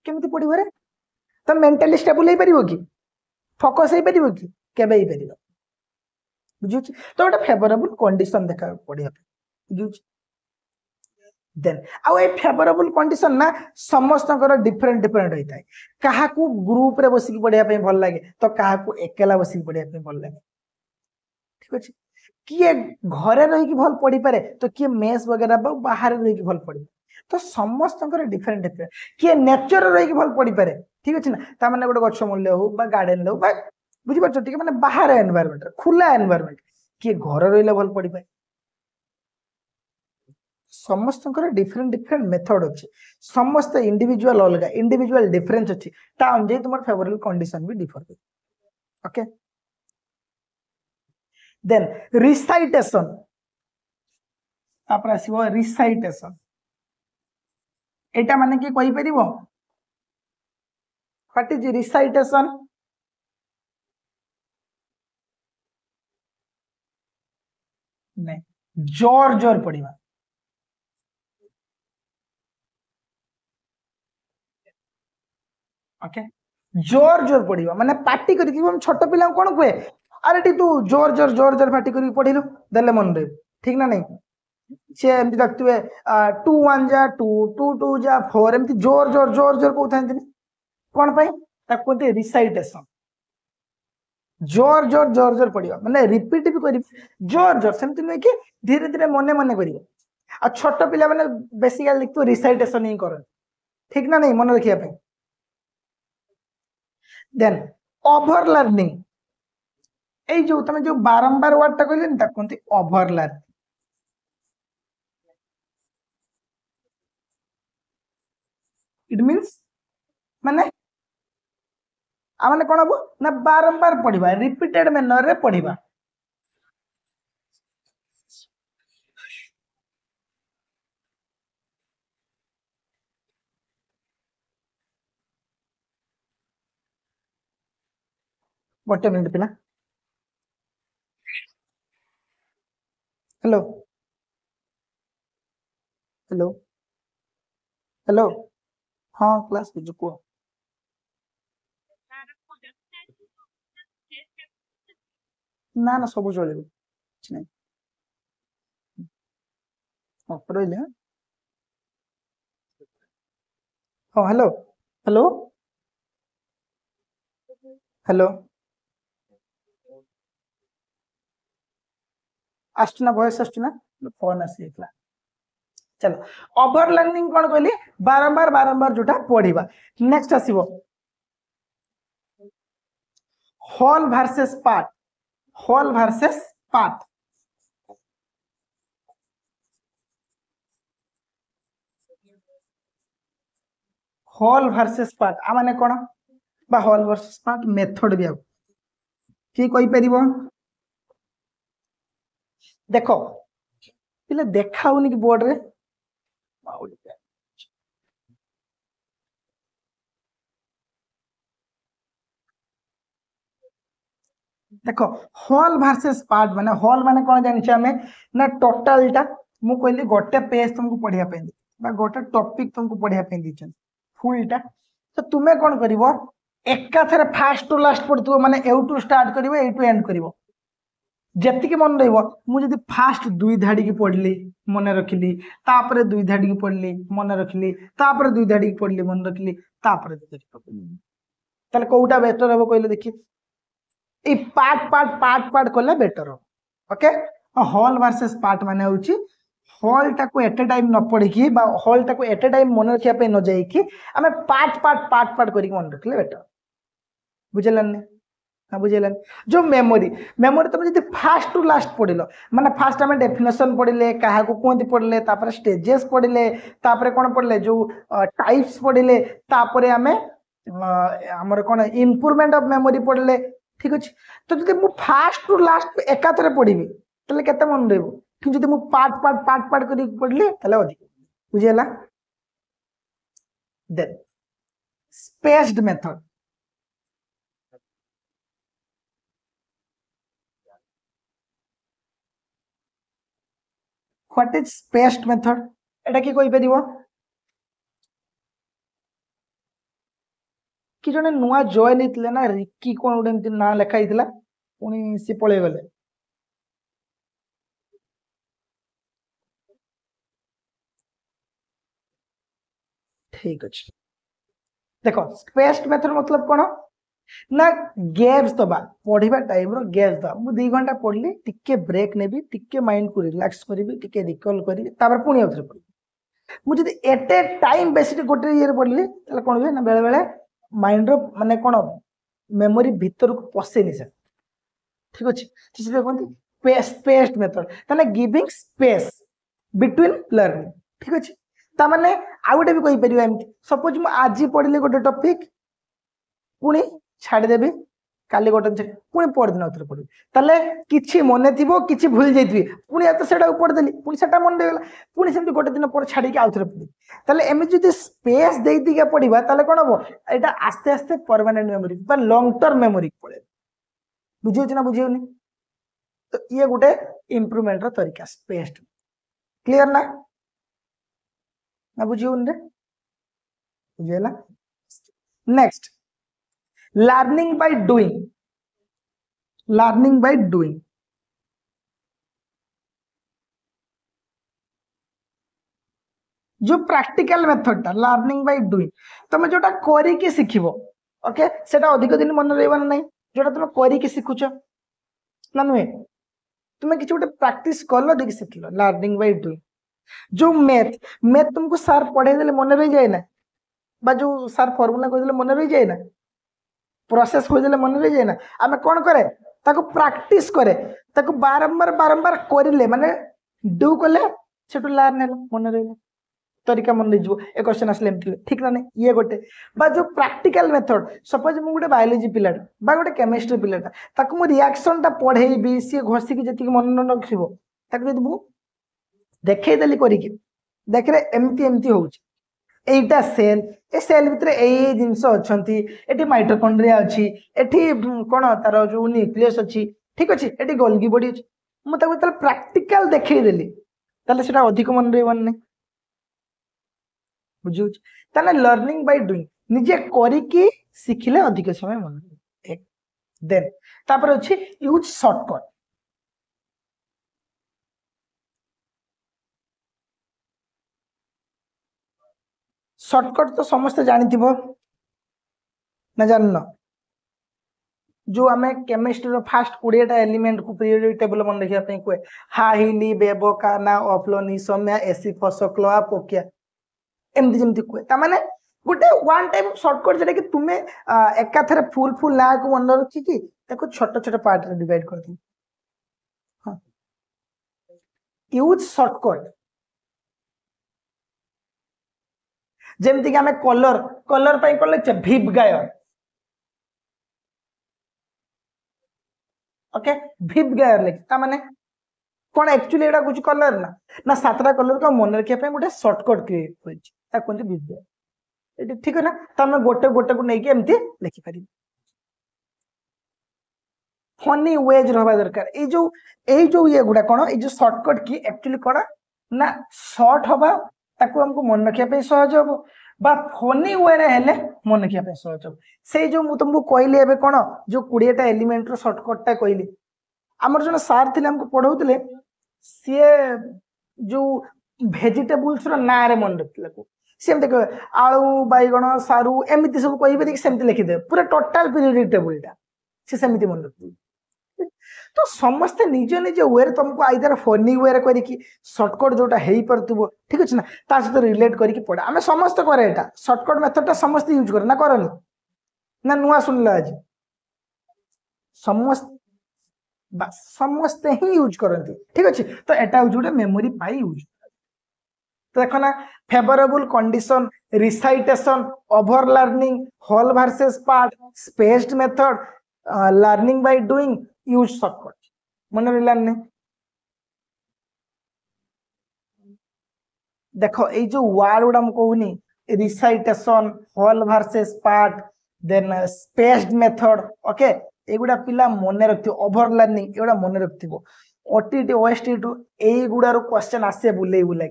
A: केमिति पढ़िबो रे तुम मेंटली स्टेबल हे परिबो कि फोकस हे परिबो कि केबे हे परिबो बुझुची तो गोटे फेवरेबल कंडीशन देखा पढ़िया बुझुची देन आउ ए फेवरेबल कंडीशन ना समस्त डिफरेंट डिफरेंट होता है कहा को ग्रुप रे बसिक पढ़िया पे भल लागे तो कहा को एकेला बसिक पढ़िया पे भल लागे ठीक अछि किए घरे रही कि भल पढ़ी पारे तो किए मेस वगैरह बाहर रही कि भल पढ़ी तो समस्त डिफरेंट डिफरेंट किए नेचर रही कि भल पढ़ी पारे ठीक अछि ना ता माने गोटे गछ मूल्य हो बा गार्डन हो बा बुझी परछ ठीक माने बाहर एनवायरनमेंट खुला एनवायरनमेंट किए घर रहिला भल पढ़ी पारे समस्त डिफरेंट डिफरेंट मेथड अच्छे समस्त इंडिविजुअल अलग इंडिविजुअल डिफरेंस अच्छी ता अनुसार तुम फेवरेबल कंडीशन भी डिफर ओके देन रिसाइटेशन तापर आसीबो रिसाइटेशन एटा माने कि कहि परिबो व्हाट इज रिसाइटेशन नहीं जोर जोर पढ़िबा ओके जोर जोर पढ़िबा माने पार्टी करी हम छोट पिला कोन कुए अरे टी तू जोर जोर पार्टी करी पढ़िलु देले मन रे ठीक ना नहीं से एमती रखते 2 1 जा 2 2 2 जा 4 एमती जोर जोर कहते कौन पाई कहते रिसाइटेशन जोर पढ़िबा माने रिपीट भी करी जोर सेमती नहीं कि धीरे धीरे मने मने करियो आ छोट पिला माने बेसिकली लिखतो रिसाइटेशन ही करन ठीक ना नहीं मन रखिया पे देन ओवर लर्निंग ए जो तमे जो बारंबार वर्ड ता कहले ता कोनती ओवर लर्निंग इट मींस माने आमने कौन हम ना बारंबार पढ़ा रिपीटेड मैनर रे पढ़ा गोटे मिनट पिला हेलो हेलो हेलो हाँ क्लास बुझ को ना ना सब चलो नहीं हाँ रही हाँ हेलो हेलो हेलो आसना वॉइस आसना फोन आसी चलो ओवर लर्निंग कौन कहली बारंबार बारंबार जोटा पढ़ा नेक्स्ट आसीबो whole versus part whole versus part whole versus part आ माने कोन बा होल वर्सेस पार्ट मेथड भी कि कोई परिबो देखो पिले देखाउनी कि बोर्ड रे देखो होल वर्सेस पार्ट माने होल माने कोन जानि छे ना टोटल टा मु कहली गोटे पेज तुमको पढ़िया पे बा गोटे टॉपिक तुमको पढ़िया पे दिछन फुल टा तो तुमे कोन करिवो एका थरे फास्ट टू लास्ट पढ़थुवो माने ए टू स्टार्ट करिवो ए टू एंड करिवो जेतिकी मन रहिबो मु जदी फास्ट दुई धाडी की पढ़ली मन रखली तापरे दुई धाडी की पढ़ली मन रखली तापरे दुई धाडी की पढ़ली मन रखली तापरे दुई धाडी पढ़ली ताले कोउटा बेटर हबो कहले देखि ए पार्ट पार्ट पार्ट पार्ट कले बेटर हो ओके होल वर्सेस पार्ट माने होची होल टाको एट ए टाइम न पढ़ी की बा होल टाको एट ए टाइम मन रखिया पे न जाई की हमें पार्ट पार्ट पार्ट पार्ट करी मन रखले बेटर बुझलन हाँ बुझेलन जो मेमोरी मेमोरी तुम जब फास्ट टू लास्ट पढ़ल माने फास्ट आम डेफिनेशन पढ़ले क्या कहते पढ़ले तापर स्टेजेस पढ़ले तापर कौन पढ़ले जो टाइप्स पढ़ले तापर आम आमर कौन इम्प्रूवमेंट ऑफ मेमोरी पढ़ले ठीक अच्छे तो जब मुझे फास्ट टू लास्ट एकाथरे पढ़ी तेल के मन रही जब मुझे पार्ट पार्ट पार्ट पार्ट कर पढ़ली अधिक बुझेगा then spaced method what is spaced method एटा कि कोई परिबो कि जने नुआ जॉइन हितले ना रिकी कोन उडे एमती ना लेखा हितला पुनी से पळे गले ठीक अछि देखो स्पेस्ड मेथड मतलब कोन ना गैप्स दबा पढ़िबा टाइम रो गैप्स दबा मु 2 घंटा पढ़ली टिके ब्रेक नेबी टिके माइंड को रिलैक्स करबी टिके रिकॉल करबी तापर पुनी आउथरे पढ़ी मु जदी एट ए टाइम बेसिक गोटे ईयर पढ़ली तले कोन होय ना बेले बेले माइंड रो माने कोन मेमोरी भीतर को पसेनी से ठीक अछि तिसे कोनती स्पेस्ड मेथड तने गिविंग स्पेस बिटवीन लर्निंग ठीक अछि ता माने आ गोटे भी कहि परिबा एमती सपोज मु आजि पढ़ली गोटे टॉपिक पुनी छाड़ देबी काली गोटे पुणी परदिन आउथरे पढ़ी ताले किछि मने थिबो किछि भूल जाइथिबे पुणी एत सेटा पढ़देली पुणी सेटा मन देला पुणी सेमति गोटे दिन पर छाड़ी के आउथरे पढ़ी ताले एमि जदि स्पेस देई दिके पढ़िबा ताले कोन हबो एटा आस्ते आस्ते परमानेंट मेमोरी बा लॉन्ग टर्म मेमोरी पळे बुझियो ना बुझियोनी तो ये गोटे इम्प्रूवमेंट रो तरीका स्पेस क्लियर ना बुझियोनी रे बुझेला next learning by doing learning by doing जो प्रैक्टिकल मेथड टा लर्निंग बाय डूइंग तुम जोटा करी के सिखिबो ओके सेटा अधिक दिन मन रहबार नहीं जोटा तुम करी के सिखुछ ना नुहे तुम किसी गोटे प्रैक्टिस कल देखि सिखिलो लर्निंग बाय डूइंग जो मैथ मैथ तुमको सर पढ़े देले मन रही जाए ना बा जो सर फॉर्मूला कह देले मन रही जाए ना प्रोसेस कह देले मन रही जाए ना आमे कोन करे ताको प्रैक्टिस करे ताको बारंबार बारंबार करिले माने डू कले सेटु लर्न हेला मन रहिला तरीका मन रही ए क्वेश्चन आसले एमती ठीक ना नहीं ये गोटे बा जो प्रैक्टिकल मेथड सपोज मु गोटे बायोलॉजी पिलाटा बा गोटे केमिस्ट्री पिलाटा ताको मु रिएक्शन टा पढ़ेबी सी घोसी की जति मन न रखिबो ताको जदि मु देखै देली करी के देख रे एमती एमती होउची एटा सेल ए सेल भितर ए जिंस अछंती एठी माइटोकॉन्ड्रिया अछि एठी कोन तार जो न्यूक्लियस अछि ठीक अछि एठी गोल्गी बॉडी अछि मु ताको तले प्रैक्टिकल देखै देली तले सेटा अधिक मन रहबन नै बुझु ताने लर्निंग बाय डूइंग निजे करी की सिखिले अधिक समय मन एक देन तापर अछि यूज शॉर्टकट शॉर्टकट तो समस्त जानी ना जानना जो आम केमिस्ट्री फास्ट 20टा एलिमेंट को पीरियोडिक टेबल मन देखा कहे हाइली बेबकाना अफ्लोनी सम्या एसिफसक्लोआ पोकिया एमती जमती कहे तामाने गोटे वन टाइम शॉर्टकट जेटा कि तुम्हें एकाथरे फुल फुल ना को मन रखी कि ताको छोट छोट पार्ट रे डिवाइड कर दी हां यूज शॉर्टकट जेमती कि हमें कलर कलर पाई कले भिप गायर ओके भिप गायर लेखि माने कौन एक्चुअली एटा कुछ कलर ना ना सातटा कलर का मन रखिया पे गोटे शॉर्टकट क्रिएट होइछि ता कोन भिप गायर एटी ठीक है ना तमे गोटे गोटे को नै के एमती लिखि पारि फनी वेज रहबा दरकार ए जो ये गुडा कोन ए जो शॉर्टकट की एक्चुअली कोन ना शॉर्ट होबा ताको हमको मन रखिया पे सहज होबो बा फनी वे रे हेले मन रखिया पे सहज होबो से जो मु तुमको कहली एबे कोन जो 20टा एलिमेंट रो शॉर्टकट टा कहली हमर जने सार थिले हमको पढौतले से जो वेजिटेबल्स रो ना रे मन रखले को सेमते कह आलू बैगण सारू एमिति सब कहि बे सेमते लिखि दे पूरा टोटल पीरियोडिक टेबल टा से सेमिति मन रखती तो समस्ते निज निज वे तुमको आइदर फनी वे करी शॉर्टकट जोटा हो पार्थिव ठीक अच्छे ना ता सहित रिलेट करके पढ़ा आम समस्त करे एटा शॉर्टकट मेथड टा समस्त यूज करे ना करनी ना नुआ सुनल आज समस्त बस समस्ते ही यूज करती ठीक अच्छे तो एटा हूँ गोटे मेमोरी पाई यूज तो देख ना favourable condition recitation over learning whole versus part spaced method learning by doing use shortcut मन रहा नहीं देख ये जो वर्ड गुड़ा कहूनी recitation whole versus part then spaced method okay एगुड़ा पिला मन रखि ओवर लर्निंग एगुड़ा मन रखि ओटीटी ओएसटी टू ए गुड़ार क्वेश्चन आसे बुले बुला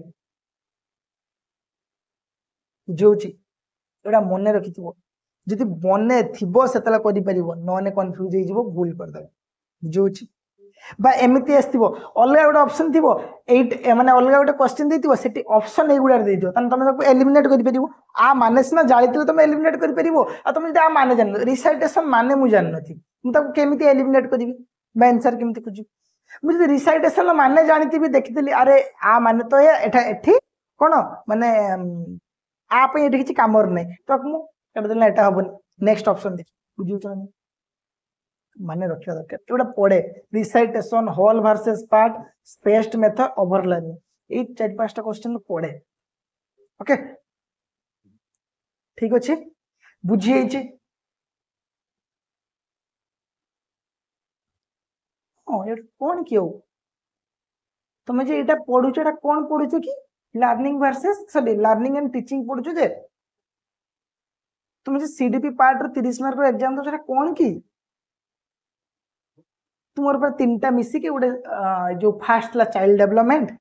A: बुझे एगुड़ा मन रखि जदि मन थी नने कन्फ्यूज हो भूल करदे बुझे बा एमती आसो अलग गोटे ऑप्शन थी माने अलग गोटे क्वेश्चन देती से ऑप्शन ए गुड़ा दे तुम तुम एलिमिनेट कर आ माने सीना जाते तुम एलिमिनेट कर तुम आ माने जान रिसाइटेशन माने मुझे जान नी मुझे केमी एलिमिनेट करी बा आंसर केमी खोजी मुझे रिसाइटेशन माने जानी देखी अरे आ माने तो ये कौन माने आप ये किसी काम ना तो मुझे एटा हेनी नेक्स्ट ऑप्शन देख बुझे माने रखा दरकार एगुड़ा पड़े recitation whole versus part spaced method over learning ये 4-5टा क्वेश्चन पड़े ओके ठीक अच्छे बुझी ये कौन कि तुम जे एटा पढुछ एटा कौन पढुछ कि learning versus sorry learning and teaching पढुछ जे तुम जे सीडीपी पार्ट रो 30 मार्क रो एग्जाम दो सेटा कौन कि तुमर पर तीनटा मिसी के उडे जो फास्ट ला चाइल्ड डेवलपमेंट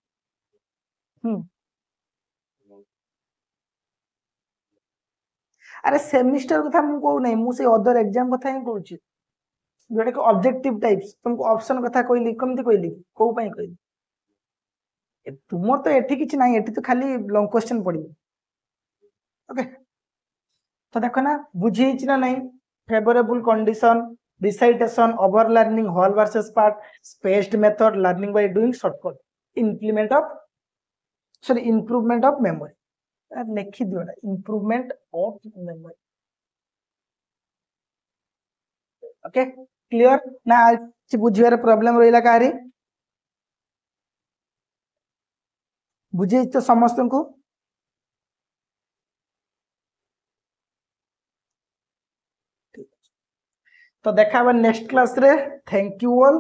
A: अरे सेमिस्टर कथा मु कहू नै मु से अदर एग्जाम कथा ही कहूची जोटा कि ऑब्जेक्टिव टाइप्स तुमको ऑप्शन कथा कहली कमती कहली को पई कहली तुमर तो एठी किछ नाही एठी तो खाली लॉन्ग क्वेश्चन पड़ी ओके तो देखो ना बुझी ना नहीं favourable condition recitation over learning whole versus part spaced method learning by doing shortcut implement of sorry improvement of memory लिखी दियो ना improvement of memory okay clear ना आज बुझियार प्रॉब्लम रहिला कारी बुझे तो समस्त को तो देखा नेक्स्ट क्लास रे थैंक यू ऑल